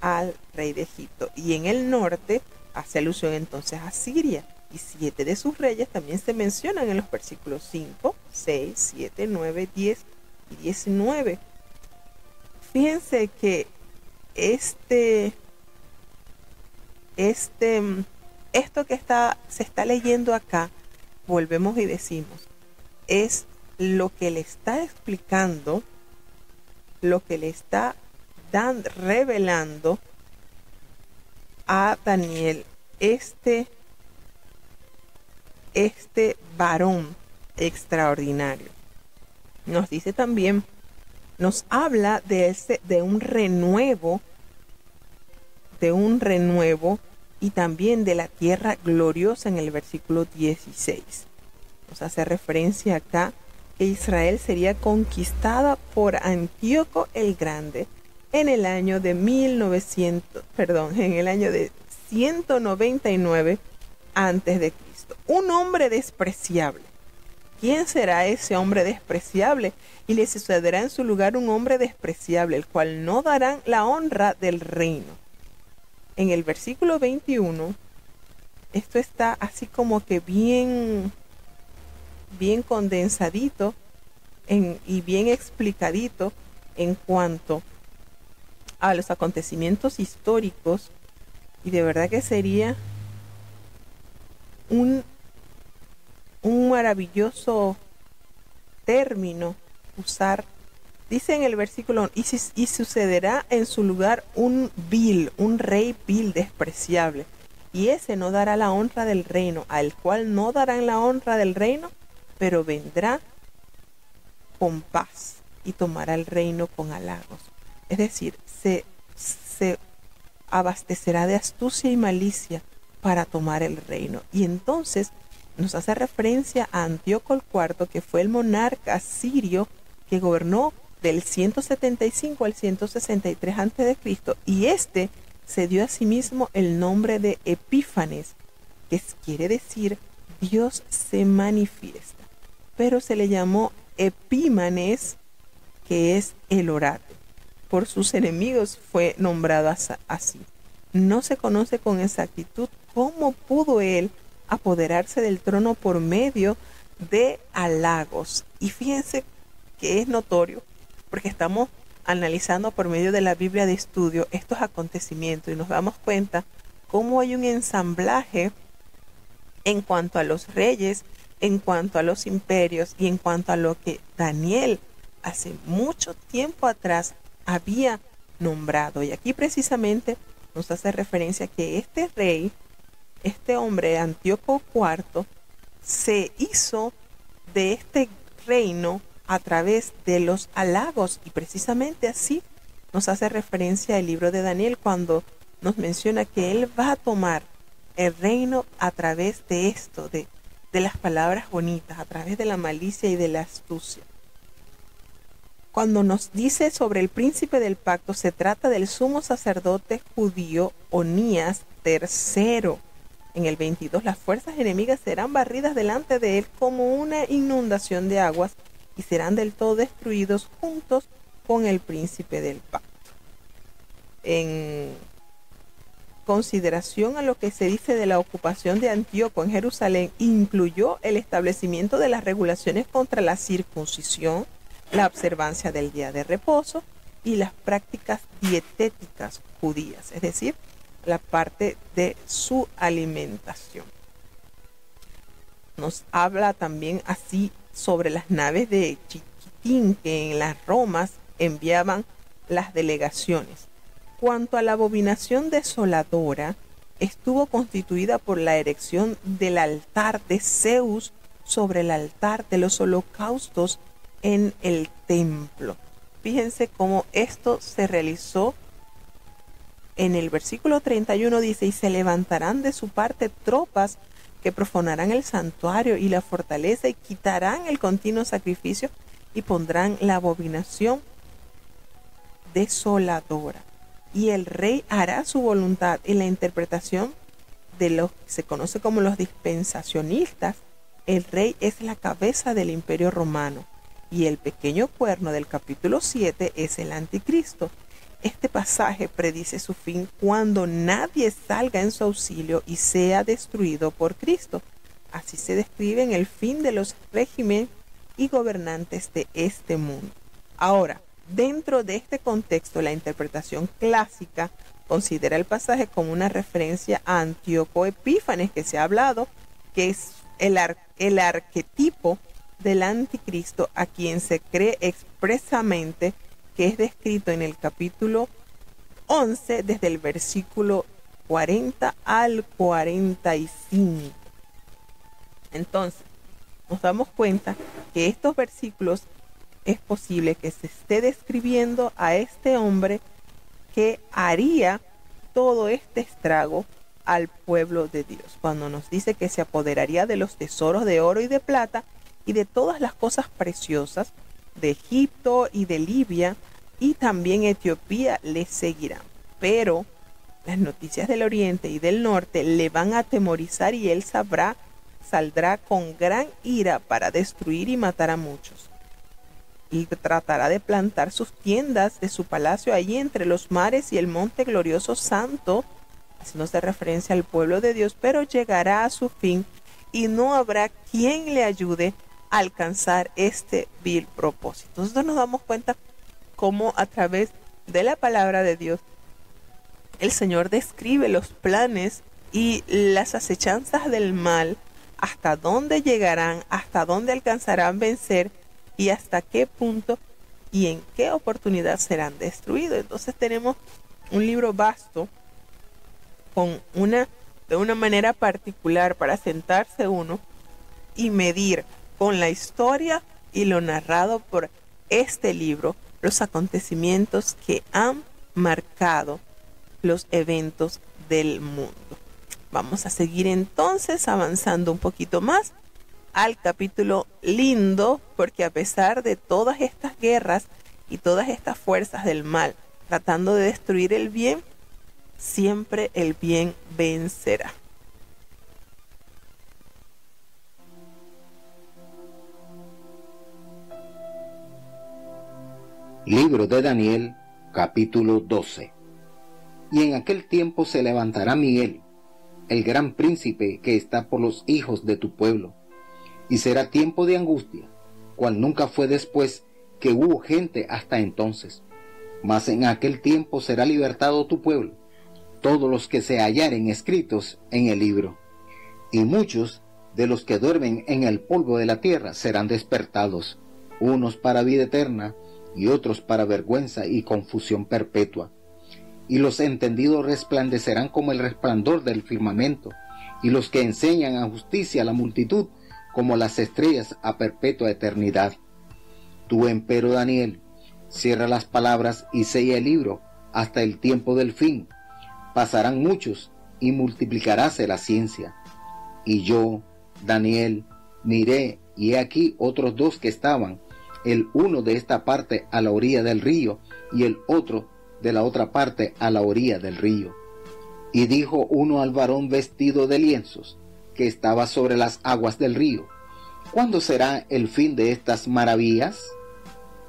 al rey de Egipto. Y en el norte hace alusión entonces a Siria. Y 7 de sus reyes también se mencionan en los versículos 5, 6, 7, 9, 10 y 19. Fíjense que esto que se está leyendo acá, volvemos y decimos, es lo que le está explicando, lo que le está revelando a Daniel este varón extraordinario. Nos dice también, nos habla de un renuevo y también de la tierra gloriosa en el versículo 16. Nos hace referencia acá que Israel sería conquistada por Antíoco el Grande en el año de 199 antes de Cristo. Un hombre despreciable. ¿Quién será ese hombre despreciable? Y le sucederá en su lugar un hombre despreciable, el cual no darán la honra del reino. En el versículo 21, esto está así como que bien condensadito y bien explicadito en cuanto a los acontecimientos históricos, y de verdad que sería un maravilloso término usar. Dice en el versículo, y sucederá en su lugar un rey vil, despreciable, y ese no dará la honra del reino, al cual no darán la honra del reino, pero vendrá con paz y tomará el reino con halagos. Es decir, se abastecerá de astucia y malicia para tomar el reino. Y entonces nos hace referencia a Antíoco IV, que fue el monarca sirio que gobernó del 175 al 163 a.C. y este se dio a sí mismo el nombre de Epífanes, que quiere decir Dios se manifiesta, pero se le llamó Epímanes, que es el oráculo. Por sus enemigos fue nombrado así. No se conoce con exactitud cómo pudo él apoderarse del trono por medio de halagos. Y fíjense que es notorio, porque estamos analizando por medio de la Biblia de estudio estos acontecimientos y nos damos cuenta cómo hay un ensamblaje en cuanto a los reyes, en cuanto a los imperios y en cuanto a lo que Daniel hace mucho tiempo atrás había nombrado. Y aquí precisamente nos hace referencia que este rey, este hombre Antíoco IV, se hizo de este reino a través de los halagos, y precisamente así nos hace referencia el libro de Daniel cuando nos menciona que él va a tomar el reino a través de esto, de las palabras bonitas, a través de la malicia y de la astucia. Cuando nos dice sobre el príncipe del pacto, se trata del sumo sacerdote judío Onías III. En el 22, las fuerzas enemigas serán barridas delante de él como una inundación de aguas y serán del todo destruidos juntos con el príncipe del pacto. En consideración a lo que se dice de la ocupación de Antíoco en Jerusalén, incluyó el establecimiento de las regulaciones contra la circuncisión, la observancia del día de reposo y las prácticas dietéticas judías, es decir, la parte de su alimentación. Nos habla también así sobre las naves de Chiquitín que en las Romas enviaban las delegaciones. Cuanto a la abominación desoladora, estuvo constituida por la erección del altar de Zeus sobre el altar de los holocaustos en el templo. Fíjense cómo esto se realizó. En el versículo 31 dice: y se levantarán de su parte tropas que profanarán el santuario y la fortaleza y quitarán el continuo sacrificio y pondrán la abominación desoladora. Y el rey hará su voluntad. Y la interpretación de los que se conoce como los dispensacionistas, el rey es la cabeza del imperio romano y el pequeño cuerno del capítulo 7 es el anticristo. Este pasaje predice su fin cuando nadie salga en su auxilio y sea destruido por Cristo. Así se describe en el fin de los regímenes y gobernantes de este mundo. Ahora, dentro de este contexto, la interpretación clásica considera el pasaje como una referencia a Antíoco Epífanes, que se ha hablado, que es el arquetipo del anticristo, a quien se cree expresamente que es descrito en el capítulo 11 desde el versículo 40 al 45. Entonces, nos damos cuenta que estos versículos es posible que se esté describiendo a este hombre que haría todo este estrago al pueblo de Dios, cuando nos dice que se apoderaría de los tesoros de oro y de plata y de todas las cosas preciosas de Egipto y de Libia, y también Etiopía le seguirán. Pero las noticias del oriente y del norte le van a atemorizar y él saldrá con gran ira para destruir y matar a muchos. Y tratará de plantar sus tiendas de su palacio allí entre los mares y el monte glorioso santo, haciéndose referencia al pueblo de Dios, pero llegará a su fin y no habrá quien le ayude a alcanzar este vil propósito. Nosotros nos damos cuenta cómo a través de la palabra de Dios el Señor describe los planes y las acechanzas del mal, hasta dónde llegarán, hasta dónde alcanzarán vencer y hasta qué punto y en qué oportunidad serán destruidos. Entonces tenemos un libro vasto de una manera particular para sentarse uno y medir con la historia y lo narrado por este libro los acontecimientos que han marcado los eventos del mundo. Vamos a seguir entonces avanzando un poquito más al capítulo lindo, porque a pesar de todas estas guerras y todas estas fuerzas del mal tratando de destruir el bien, siempre el bien vencerá. Libro de Daniel, capítulo 12. Y en aquel tiempo se levantará Miguel, el gran príncipe que está por los hijos de tu pueblo, y será tiempo de angustia, cual nunca fue después que hubo gente hasta entonces. Mas en aquel tiempo será libertado tu pueblo, todos los que se hallaren escritos en el libro. Y muchos de los que duermen en el polvo de la tierra serán despertados, unos para vida eterna, y otros para vergüenza y confusión perpetua. Y los entendidos resplandecerán como el resplandor del firmamento, y los que enseñan a justicia a la multitud como las estrellas a perpetua eternidad. Tú, empero Daniel, cierra las palabras y sella el libro hasta el tiempo del fin. Pasarán muchos y multiplicaráse la ciencia. Y yo, Daniel, miré, y he aquí otros dos que estaban, el uno de esta parte a la orilla del río, y el otro de la otra parte a la orilla del río. Y dijo uno al varón vestido de lienzos, que estaba sobre las aguas del río: ¿cuándo será el fin de estas maravillas?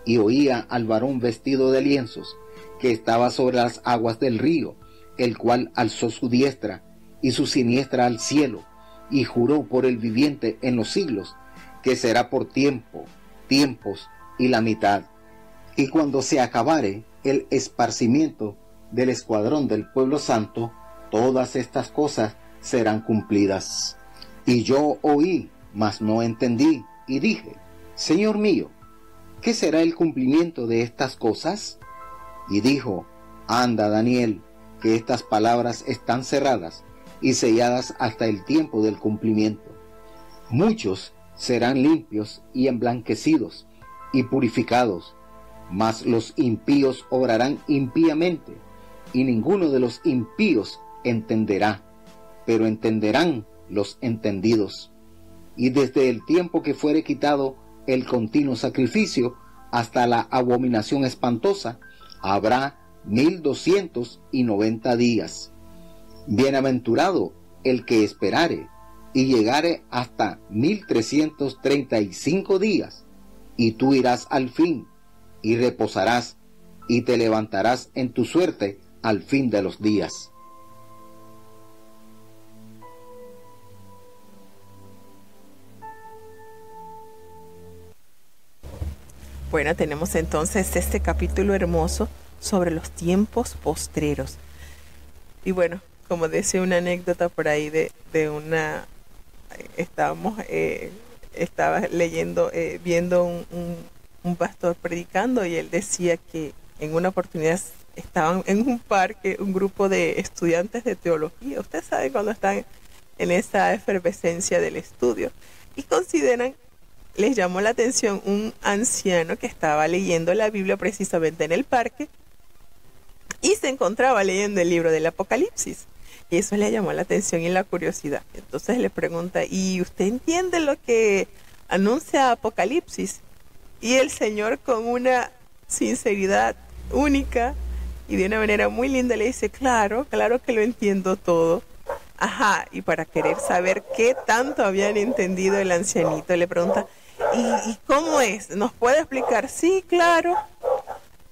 Y oía al varón vestido de lienzos, que estaba sobre las aguas del río, el cual alzó su diestra y su siniestra al cielo, y juró por el viviente en los siglos, que será por tiempos y la mitad. Y cuando se acabare el esparcimiento del escuadrón del pueblo santo, todas estas cosas serán cumplidas. Y yo oí, mas no entendí, y dije: Señor mío, ¿qué será el cumplimiento de estas cosas? Y dijo: Anda, Daniel, que estas palabras están cerradas y selladas hasta el tiempo del cumplimiento. Muchos serán limpios y emblanquecidos y purificados, mas los impíos obrarán impíamente, y ninguno de los impíos entenderá, pero entenderán los entendidos. Y desde el tiempo que fuere quitado el continuo sacrificio hasta la abominación espantosa, habrá 1290 días. Bienaventurado el que esperare y llegare hasta 1335 días, y tú irás al fin, y reposarás, y te levantarás en tu suerte al fin de los días. Bueno, tenemos entonces este capítulo hermoso sobre los tiempos postreros. Y bueno, como decía una anécdota por ahí de una... estaba leyendo, viendo un pastor predicando, y él decía que en una oportunidad estaban en un parque un grupo de estudiantes de teología. Usted sabe cuando están en esa efervescencia del estudio, y les llamó la atención un anciano que estaba leyendo la Biblia precisamente en el parque, y se encontraba leyendo el libro del Apocalipsis. Y eso le llamó la atención y la curiosidad. Entonces le pregunta: ¿y usted entiende lo que anuncia Apocalipsis? Y el Señor, con una sinceridad única y de una manera muy linda, le dice: claro que lo entiendo todo. Ajá, y para querer saber qué tanto habían entendido, el ancianito le pregunta: ¿y cómo es? ¿Nos puede explicar? Sí, claro.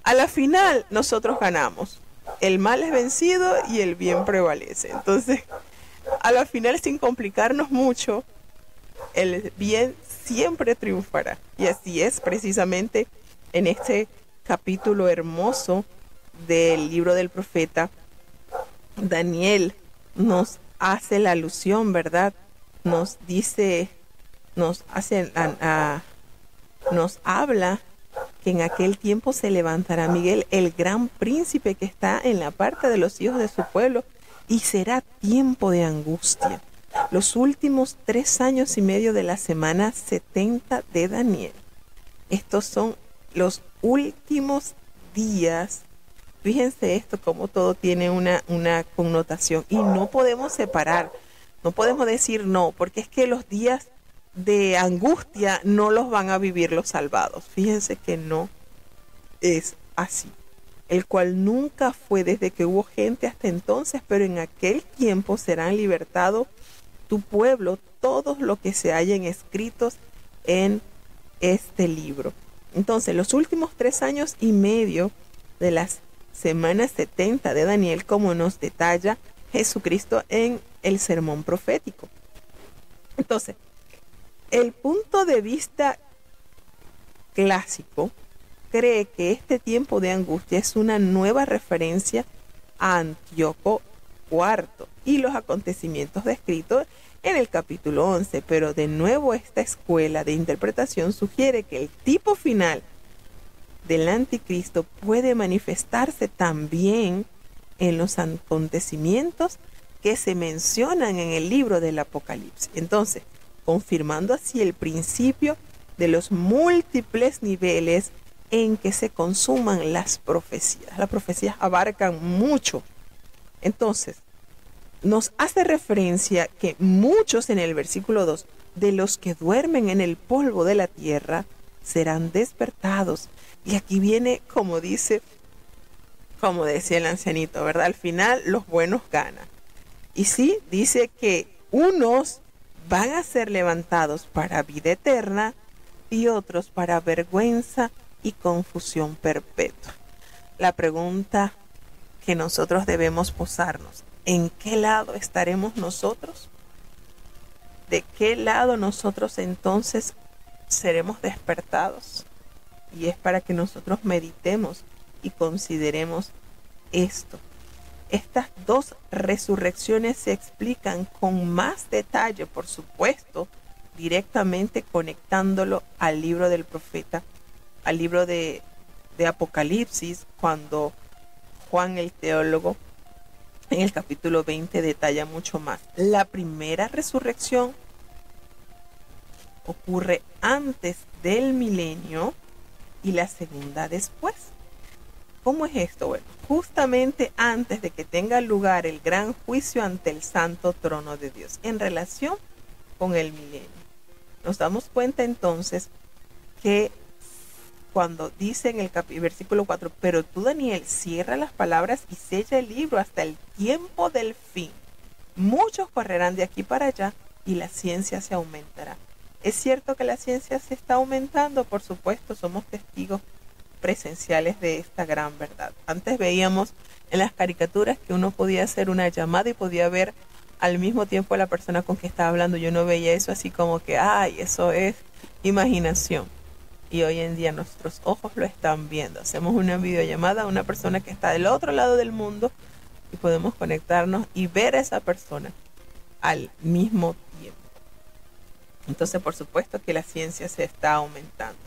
A la final nosotros ganamos. El mal es vencido y el bien prevalece. Entonces, a la final, sin complicarnos mucho, el bien siempre triunfará. Y así es precisamente en este capítulo hermoso del libro del profeta Daniel. Nos hace la alusión, ¿verdad? Nos dice, nos habla que en aquel tiempo se levantará Miguel, el gran príncipe que está en la parte de los hijos de su pueblo, y será tiempo de angustia. Los últimos 3 años y medio de la semana 70 de Daniel. Estos son los últimos días Fíjense esto, como todo tiene una connotación y no podemos separar, no podemos decir no, porque es que los días de angustia no los van a vivir los salvados. Fíjense que no es así, el cual nunca fue desde que hubo gente hasta entonces, pero en aquel tiempo serán libertados tu pueblo, todos los que se hallen escritos en este libro. Entonces, los últimos 3 años y medio de las semanas 70 de Daniel, como nos detalla Jesucristo en el sermón profético. Entonces, el punto de vista clásico cree que este tiempo de angustia es una nueva referencia a Antíoco IV y los acontecimientos descritos en el capítulo 11, pero de nuevo esta escuela de interpretación sugiere que el tipo final del anticristo puede manifestarse también en los acontecimientos que se mencionan en el libro del Apocalipsis. Entonces, confirmando así el principio de los múltiples niveles en que se consuman las profecías. Las profecías abarcan mucho. Entonces, nos hace referencia que muchos en el versículo 2 de los que duermen en el polvo de la tierra serán despertados. Y aquí viene, como decía el ancianito, ¿verdad? Al final los buenos ganan. Y sí, dice que unos van a ser levantados para vida eterna y otros para vergüenza y confusión perpetua. La pregunta que nosotros debemos posarnos: ¿en qué lado estaremos nosotros? ¿De qué lado nosotros entonces seremos despertados? Y es para que nosotros meditemos y consideremos esto. Estas dos resurrecciones se explican con más detalle, por supuesto, directamente conectándolo al libro del profeta, al libro de Apocalipsis, cuando Juan el teólogo en el capítulo 20 detalla mucho más. La primera resurrección ocurre antes del milenio y la segunda después. ¿Cómo es esto? Bueno, justamente antes de que tenga lugar el gran juicio ante el santo trono de Dios, en relación con el milenio. Nos damos cuenta entonces que cuando dice en el versículo 4, pero tú, Daniel, cierra las palabras y sella el libro hasta el tiempo del fin. Muchos correrán de aquí para allá y la ciencia se aumentará. ¿Es cierto que la ciencia se está aumentando? Por supuesto, somos testigos presenciales de esta gran verdad. Antes veíamos en las caricaturas que uno podía hacer una llamada y podía ver al mismo tiempo a la persona con que estaba hablando. Yo no veía eso así como que, ay, eso es imaginación. Y hoy en día nuestros ojos lo están viendo. Hacemos una videollamada a una persona que está del otro lado del mundo y podemos conectarnos y ver a esa persona al mismo tiempo. Entonces, por supuesto que la ciencia se está aumentando.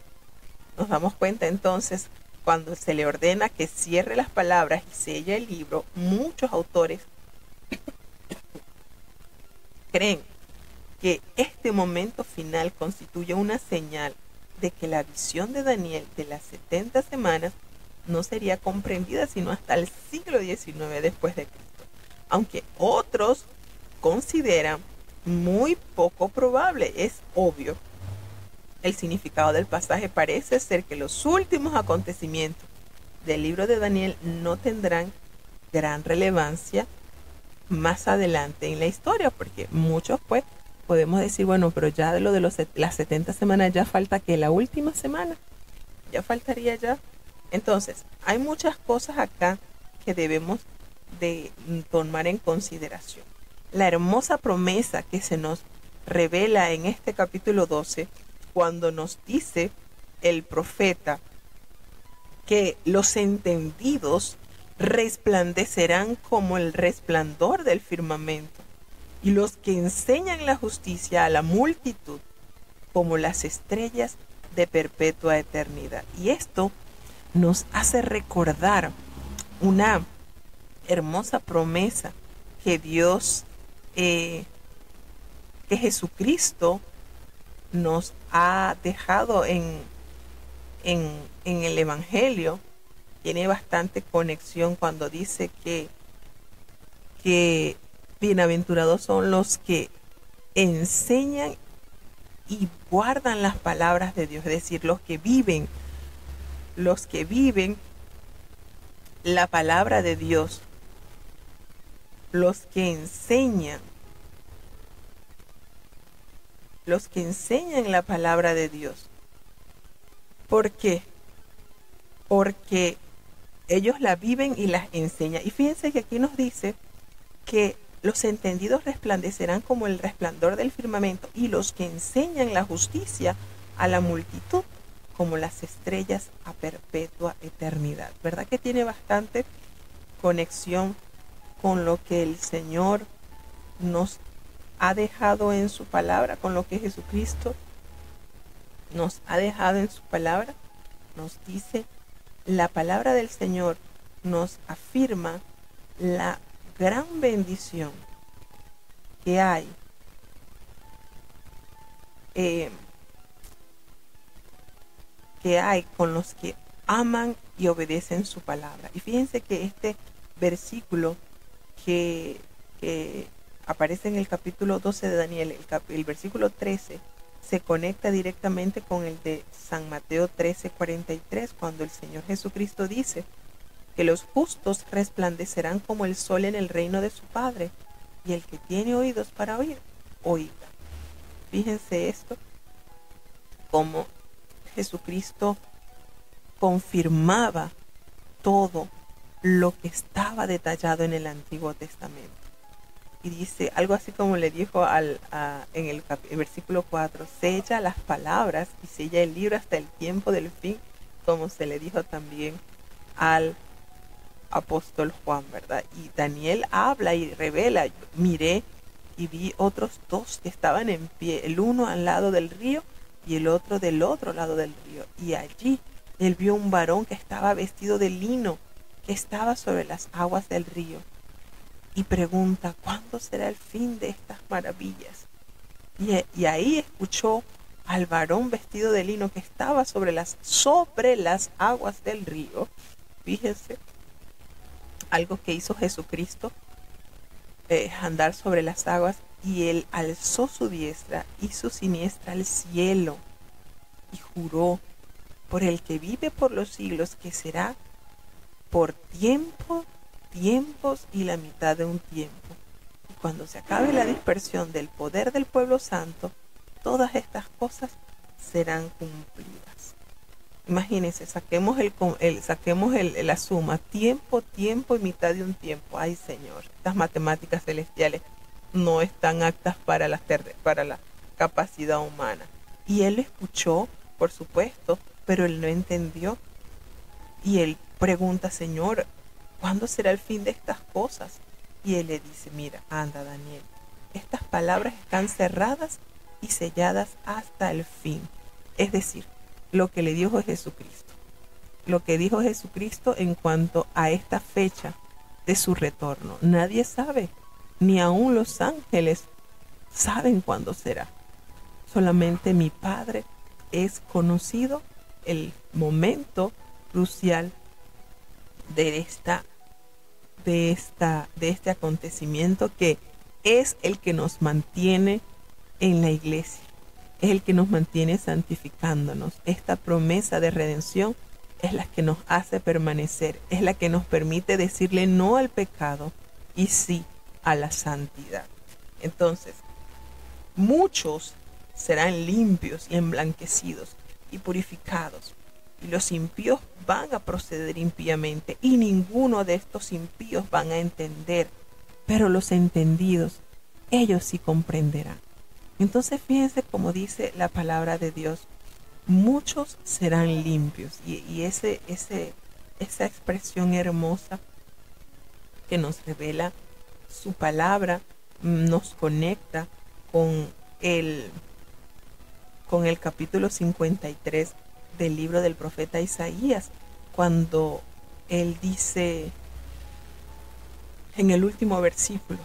Nos damos cuenta entonces, cuando se le ordena que cierre las palabras y selle el libro, muchos autores creen que este momento final constituye una señal de que la visión de Daniel de las 70 semanas no sería comprendida sino hasta el siglo XIX después de Cristo, aunque otros consideran muy poco probable. Es obvio, el significado del pasaje parece ser que los últimos acontecimientos del libro de Daniel no tendrán gran relevancia más adelante en la historia, porque muchos pues podemos decir, bueno, pero ya de lo de las 70 semanas ya falta que la última semana, ya faltaría ya. Entonces, hay muchas cosas acá que debemos de tomar en consideración. La hermosa promesa que se nos revela en este capítulo 12, cuando nos dice el profeta que los entendidos resplandecerán como el resplandor del firmamento, y los que enseñan la justicia a la multitud como las estrellas de perpetua eternidad. Y esto nos hace recordar una hermosa promesa que Dios, que Jesucristo nos ha dejado en el Evangelio, tiene bastante conexión cuando dice que bienaventurados son los que enseñan y guardan las palabras de Dios, es decir, los que viven la palabra de Dios, los que enseñan la palabra de Dios. ¿Por qué? Porque ellos la viven y las enseñan. Y fíjense que aquí nos dice que los entendidos resplandecerán como el resplandor del firmamento, y los que enseñan la justicia a la multitud como las estrellas a perpetua eternidad. ¿Verdad que tiene bastante conexión con lo que el Señor nos ha dejado en su palabra, con lo que Jesucristo nos ha dejado en su palabra? Nos dice, la palabra del Señor nos afirma la gran bendición que hay con los que aman y obedecen su palabra. Y fíjense que este versículo que aparece en el capítulo 12 de Daniel, el versículo 13, se conecta directamente con el de San Mateo 13:43, cuando el Señor Jesucristo dice que los justos resplandecerán como el sol en el reino de su Padre, y el que tiene oídos para oír, oiga. Fíjense esto, como Jesucristo confirmaba todo lo que estaba detallado en el Antiguo Testamento. Y dice algo así como le dijo en el versículo 4, sella las palabras y sella el libro hasta el tiempo del fin, como se le dijo también al apóstol Juan, ¿verdad? Y Daniel habla y revela, miré y vi otros dos que estaban en pie, el uno al lado del río y el otro del otro lado del río. Y allí él vio un varón que estaba vestido de lino, que estaba sobre las aguas del río. Y pregunta, ¿cuándo será el fin de estas maravillas? Y ahí escuchó al varón vestido de lino que estaba sobre las aguas del río. Fíjense, algo que hizo Jesucristo, andar sobre las aguas, y él alzó su diestra y su siniestra al cielo y juró por el que vive por los siglos, que será por tiempos y la mitad de un tiempo. Y cuando se acabe la dispersión del poder del pueblo santo, todas estas cosas serán cumplidas. Imagínense, saquemos la suma, tiempo y mitad de un tiempo. Ay, Señor, estas matemáticas celestiales no están aptas para la capacidad humana. Y él escuchó, por supuesto, pero él no entendió. Y él pregunta, Señor, ¿cuándo será el fin de estas cosas? Y él le dice, mira, anda, Daniel, estas palabras están cerradas y selladas hasta el fin. Es decir, lo que le dijo Jesucristo. Lo que dijo Jesucristo en cuanto a esta fecha de su retorno. Nadie sabe, ni aun los ángeles saben cuándo será. Solamente mi Padre es conocido el momento crucial de este acontecimiento, que es el que nos mantiene en la iglesia, es el que nos mantiene santificándonos. Esta promesa de redención es la que nos hace permanecer, es la que nos permite decirle no al pecado y sí a la santidad. Entonces, muchos serán limpios y emblanquecidos y purificados, y los impíos van a proceder impíamente, y ninguno de estos impíos van a entender, pero los entendidos, ellos sí comprenderán. Entonces fíjense cómo dice la palabra de Dios, muchos serán limpios, y esa expresión hermosa que nos revela su palabra nos conecta con el capítulo 53 del libro del profeta Isaías, cuando él dice en el último versículo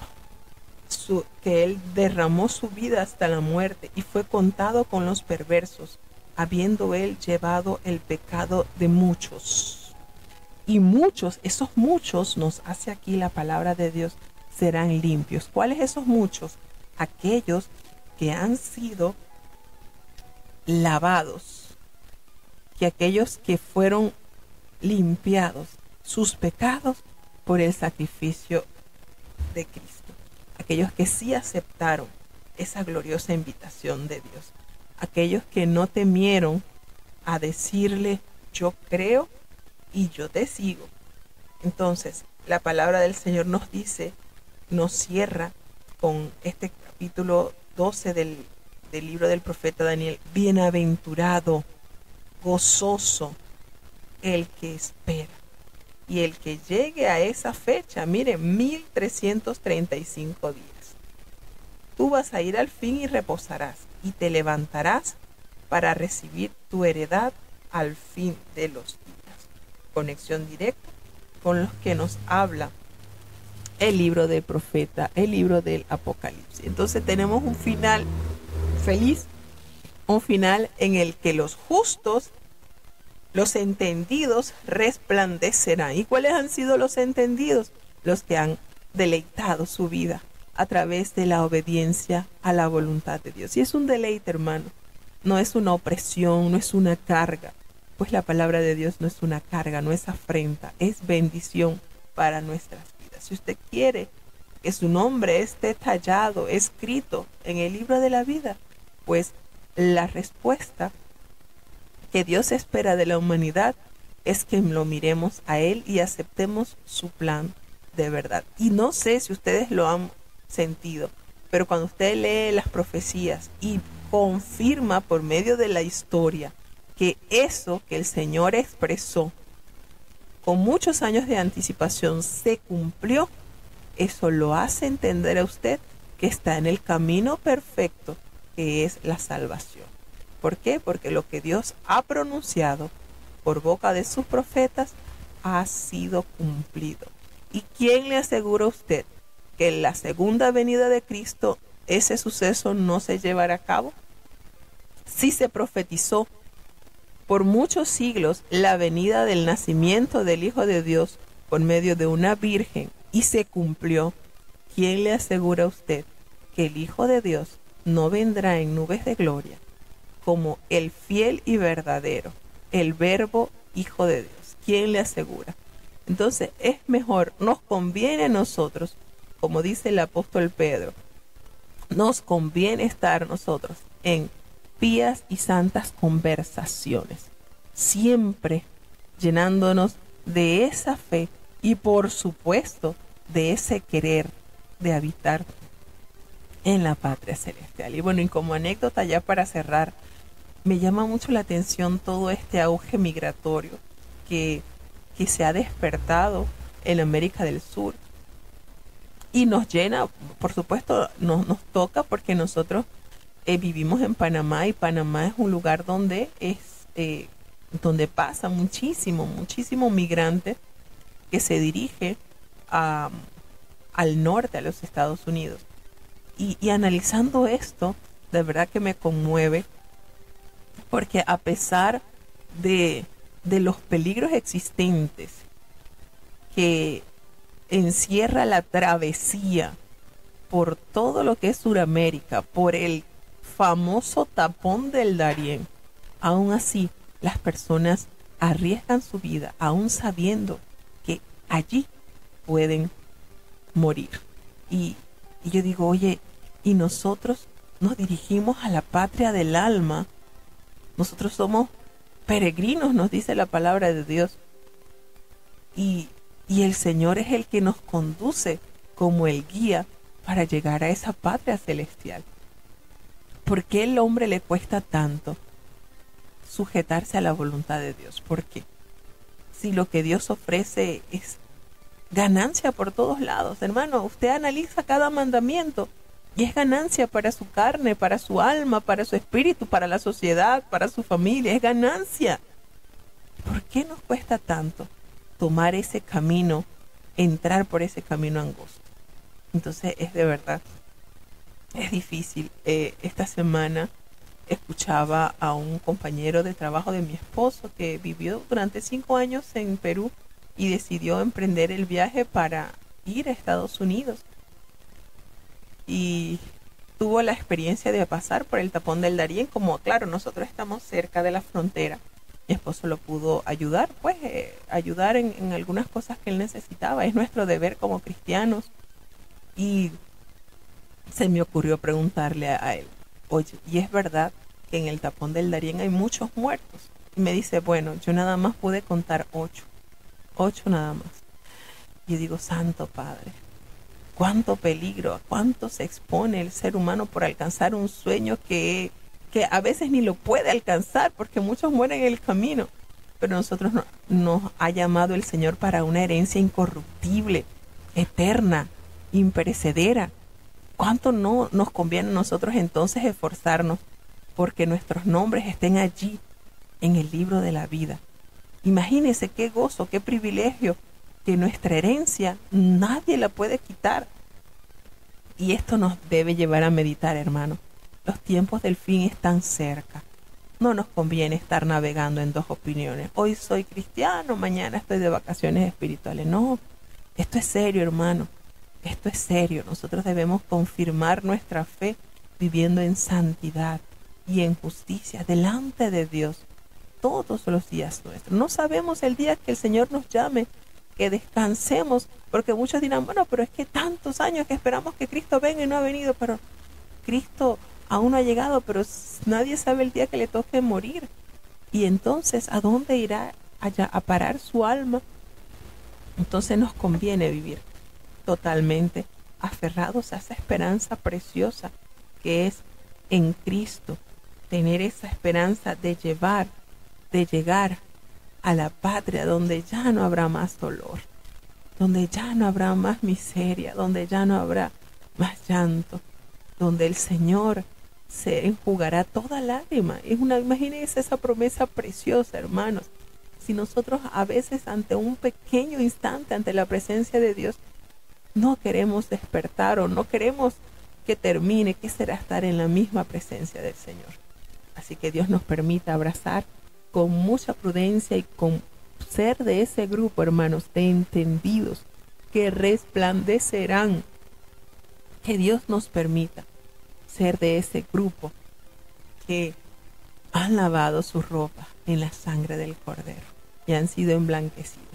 que él derramó su vida hasta la muerte y fue contado con los perversos, habiendo él llevado el pecado de muchos. Y muchos, esos muchos, nos hace aquí la palabra de Dios, serán limpios. ¿Cuáles esos muchos? Aquellos que han sido lavados, que aquellos que fueron limpiados sus pecados por el sacrificio de Cristo, aquellos que sí aceptaron esa gloriosa invitación de Dios, aquellos que no temieron a decirle yo creo y yo te sigo. Entonces la palabra del Señor nos dice, nos cierra con este capítulo 12 del libro del profeta Daniel: bienaventurado, gozoso el que espera. Y el que llegue a esa fecha, mire, 1335 días. Tú vas a ir al fin y reposarás, y te levantarás para recibir tu heredad al fin de los días. Conexión directa con los que nos habla el libro del profeta, el libro del Apocalipsis. Entonces tenemos un final feliz, un final en el que los justos, los entendidos, resplandecerán. ¿Y cuáles han sido los entendidos? Los que han deleitado su vida a través de la obediencia a la voluntad de Dios. Y es un deleite, hermano. No es una opresión, no es una carga. Pues la palabra de Dios no es una carga, no es afrenta, es bendición para nuestras vidas. Si usted quiere que su nombre esté tallado, escrito en el libro de la vida, pues la respuesta que Dios espera de la humanidad es que lo miremos a Él y aceptemos su plan de verdad. Y no sé si ustedes lo han sentido, pero cuando usted lee las profecías y confirma por medio de la historia que eso que el Señor expresó con muchos años de anticipación se cumplió, eso lo hace entender a usted que está en el camino perfecto, que es la salvación. ¿Por qué? Porque lo que Dios ha pronunciado por boca de sus profetas ha sido cumplido. ¿Y quién le asegura a usted que en la segunda venida de Cristo ese suceso no se llevará a cabo? Sí se profetizó por muchos siglos la venida del nacimiento del Hijo de Dios por medio de una virgen y se cumplió. ¿Quién le asegura a usted que el Hijo de Dios no vendrá en nubes de gloria como el fiel y verdadero, el Verbo Hijo de Dios? ¿Quién le asegura? Entonces es mejor, nos conviene a nosotros, como dice el apóstol Pedro, nos conviene estar nosotros en pías y santas conversaciones, siempre llenándonos de esa fe y por supuesto de ese querer de habitar en la patria celestial. Y bueno, y como anécdota ya para cerrar, me llama mucho la atención todo este auge migratorio que se ha despertado en América del Sur. Y nos llena, por supuesto, nos toca porque nosotros vivimos en Panamá y Panamá es un lugar donde donde pasa muchísimo migrante que se dirige al norte, a los Estados Unidos. Y analizando esto, de verdad que me conmueve, porque a pesar de los peligros existentes que encierra la travesía por todo lo que es Suramérica, por el famoso tapón del Darién, aún así las personas arriesgan su vida, aún sabiendo que allí pueden morir. Y yo digo, oye, y nosotros nos dirigimos a la patria del alma. Nosotros somos peregrinos, nos dice la palabra de Dios. Y el Señor es el que nos conduce como el guía para llegar a esa patria celestial. ¿Por qué al hombre le cuesta tanto sujetarse a la voluntad de Dios? ¿Por qué? Si lo que Dios ofrece es ganancia por todos lados, hermano, usted analiza cada mandamiento y es ganancia para su carne, para su alma, para su espíritu, para la sociedad, para su familia, es ganancia. ¿Por qué nos cuesta tanto tomar ese camino, entrar por ese camino angosto? Entonces es de verdad, es difícil. Esta semana escuchaba a un compañero de trabajo de mi esposo que vivió durante 5 años en Perú y decidió emprender el viaje para ir a Estados Unidos. Y tuvo la experiencia de pasar por el tapón del Darién. Como claro, nosotros estamos cerca de la frontera, mi esposo lo pudo ayudar, pues ayudar en algunas cosas que él necesitaba. Es nuestro deber como cristianos. Y se me ocurrió preguntarle a él, oye, ¿y es verdad que en el tapón del Darién hay muchos muertos? Y me dice, bueno, yo nada más pude contar 8 nada más. Y digo, Santo Padre, cuánto peligro, cuánto se expone el ser humano por alcanzar un sueño que a veces ni lo puede alcanzar, porque muchos mueren en el camino. Pero nosotros nos ha llamado el Señor para una herencia incorruptible, eterna, imperecedera. ¿Cuánto no nos conviene a nosotros entonces esforzarnos porque nuestros nombres estén allí en el libro de la vida? Imagínense qué gozo, qué privilegio, que nuestra herencia nadie la puede quitar. Y esto nos debe llevar a meditar, hermano. Los tiempos del fin están cerca. No nos conviene estar navegando en dos opiniones. Hoy soy cristiano, mañana estoy de vacaciones espirituales. No, esto es serio, hermano. Esto es serio. Nosotros debemos confirmar nuestra fe viviendo en santidad y en justicia delante de Dios todos los días nuestros. No sabemos el día que el Señor nos llame, que descansemos, porque muchos dirán, bueno, pero es que tantos años que esperamos que Cristo venga y no ha venido. Pero Cristo aún no ha llegado, pero nadie sabe el día que le toque morir. Y entonces, ¿a dónde irá allá a parar su alma? Entonces nos conviene vivir totalmente aferrados a esa esperanza preciosa que es en Cristo. Tener esa esperanza de llegar a la patria donde ya no habrá más dolor, donde ya no habrá más miseria, donde ya no habrá más llanto, donde el Señor se enjugará toda lágrima. Imagínense esa promesa preciosa, hermanos. Si nosotros a veces ante un pequeño instante, ante la presencia de Dios, no queremos despertar o no queremos que termine, ¿qué será estar en la misma presencia del Señor? Así que Dios nos permita abrazar con mucha prudencia y con ser de ese grupo, hermanos, de entendidos que resplandecerán. Que Dios nos permita ser de ese grupo que han lavado su ropa en la sangre del Cordero y han sido emblanquecidos.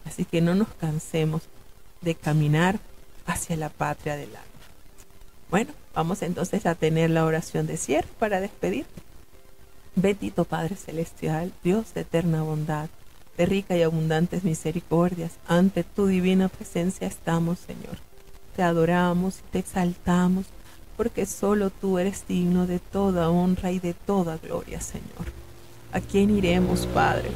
Así que no nos cansemos de caminar hacia la patria del alma. Bueno, vamos entonces a tener la oración de cierre para despedir. Bendito Padre Celestial, Dios de eterna bondad, de rica y abundantes misericordias, ante tu divina presencia estamos, Señor. Te adoramos y te exaltamos, porque solo tú eres digno de toda honra y de toda gloria, Señor. ¿A quién iremos, Padre?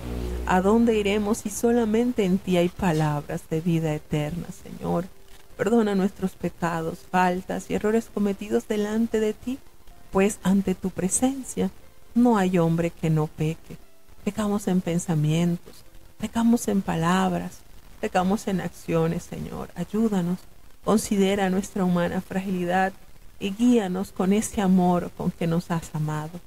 ¿A dónde iremos si solamente en ti hay palabras de vida eterna, Señor? Perdona nuestros pecados, faltas y errores cometidos delante de ti, pues ante tu presencia no hay hombre que no peque. Pecamos en pensamientos, pecamos en palabras, pecamos en acciones, Señor. Ayúdanos, considera nuestra humana fragilidad y guíanos con ese amor con que nos has amado.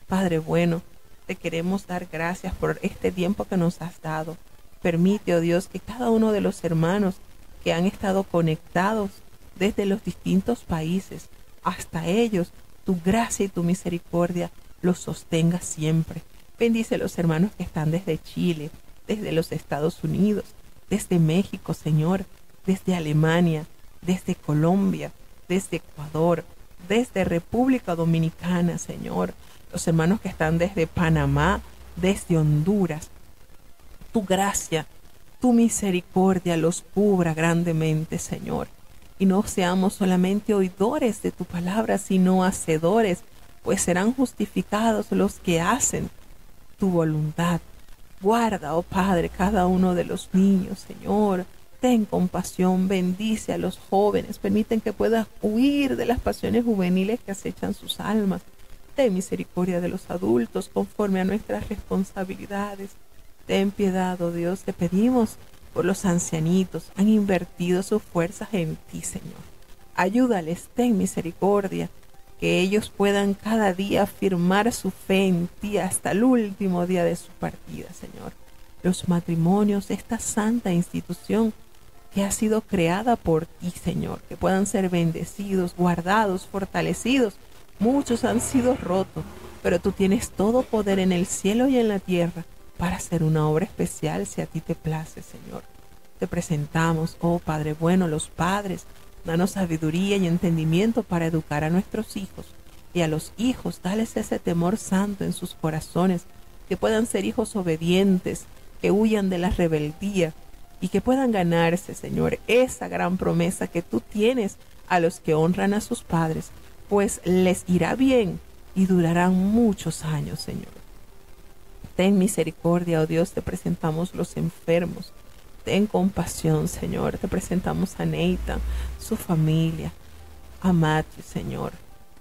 Padre bueno, te queremos dar gracias por este tiempo que nos has dado. Permite, oh Dios, que cada uno de los hermanos que han estado conectados desde los distintos países, hasta ellos, tu gracia y tu misericordia los sostenga siempre. Bendice a los hermanos que están desde Chile, desde los Estados Unidos, desde México, Señor, desde Alemania, desde Colombia, desde Ecuador, desde República Dominicana, Señor. Los hermanos que están desde Panamá, desde Honduras. Tu gracia, tu misericordia los cubra grandemente, Señor. Y no seamos solamente oidores de tu palabra, sino hacedores, pues serán justificados los que hacen tu voluntad. Guarda, oh Padre, cada uno de los niños, Señor. Ten compasión, bendice a los jóvenes, permiten que puedan huir de las pasiones juveniles que acechan sus almas. Ten misericordia de los adultos conforme a nuestras responsabilidades. Ten piedad, oh Dios, te pedimos por los ancianitos, han invertido sus fuerzas en ti, Señor. Ayúdales, ten misericordia, que ellos puedan cada día afirmar su fe en ti hasta el último día de su partida, Señor. los matrimonios, esta santa institución que ha sido creada por ti, Señor, que puedan ser bendecidos, guardados, fortalecidos. Muchos han sido rotos, pero tú tienes todo poder en el cielo y en la tierra para hacer una obra especial si a ti te place, Señor. Te presentamos, oh Padre bueno, los padres. Danos sabiduría y entendimiento para educar a nuestros hijos. Y a los hijos, dales ese temor santo en sus corazones, que puedan ser hijos obedientes, que huyan de la rebeldía y que puedan ganarse, Señor, esa gran promesa que tú tienes a los que honran a sus padres, pues les irá bien y durarán muchos años, Señor. Ten misericordia, oh Dios, te presentamos los enfermos. Ten compasión, Señor. Te presentamos a Neita, su familia, a Matthew, Señor.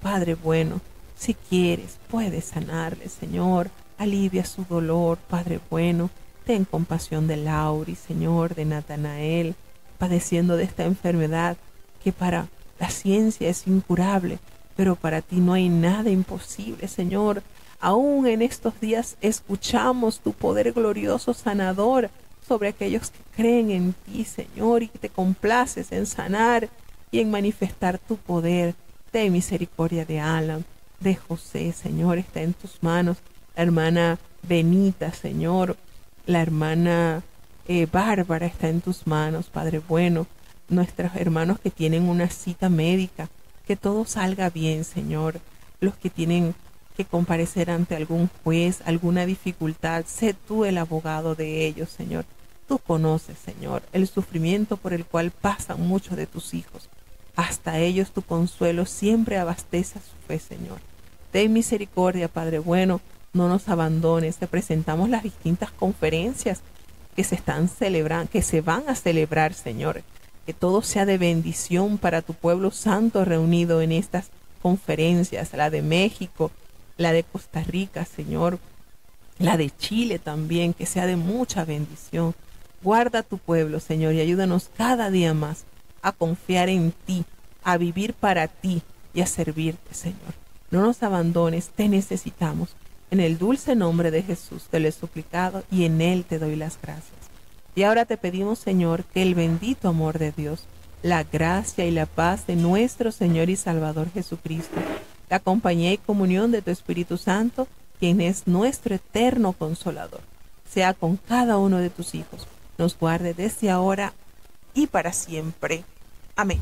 Padre bueno, si quieres, puedes sanarle, Señor. Alivia su dolor, Padre bueno. Ten compasión de Lauri, Señor, de Natanael, padeciendo de esta enfermedad que para la ciencia es incurable, pero para ti no hay nada imposible, Señor. Aún en estos días escuchamos tu poder glorioso sanador sobre aquellos que creen en ti, Señor, y que te complaces en sanar y en manifestar tu poder. Ten misericordia de Alan, de José, Señor, está en tus manos. La hermana Benita, Señor, la hermana Bárbara está en tus manos, Padre bueno. Nuestros hermanos que tienen una cita médica, que todo salga bien, Señor. Los que tienen que comparecer ante algún juez, alguna dificultad, sé tú el abogado de ellos, Señor. Tú conoces, Señor, el sufrimiento por el cual pasan muchos de tus hijos. Hasta ellos tu consuelo siempre abastece a su fe, Señor. Ten misericordia, Padre bueno, no nos abandones. Te presentamos las distintas conferencias que se están celebrando, que se van a celebrar, Señor. Que todo sea de bendición para tu pueblo santo reunido en estas conferencias, la de México, la de Costa Rica, Señor, la de Chile también, que sea de mucha bendición. Guarda tu pueblo, Señor, y ayúdanos cada día más a confiar en ti, a vivir para ti y a servirte, Señor. No nos abandones, te necesitamos. En el dulce nombre de Jesús te lo he suplicado y en él te doy las gracias. Y ahora te pedimos, Señor, que el bendito amor de Dios, la gracia y la paz de nuestro Señor y Salvador Jesucristo, la compañía y comunión de tu Espíritu Santo, quien es nuestro eterno consolador, sea con cada uno de tus hijos. Nos guarde desde ahora y para siempre. Amén.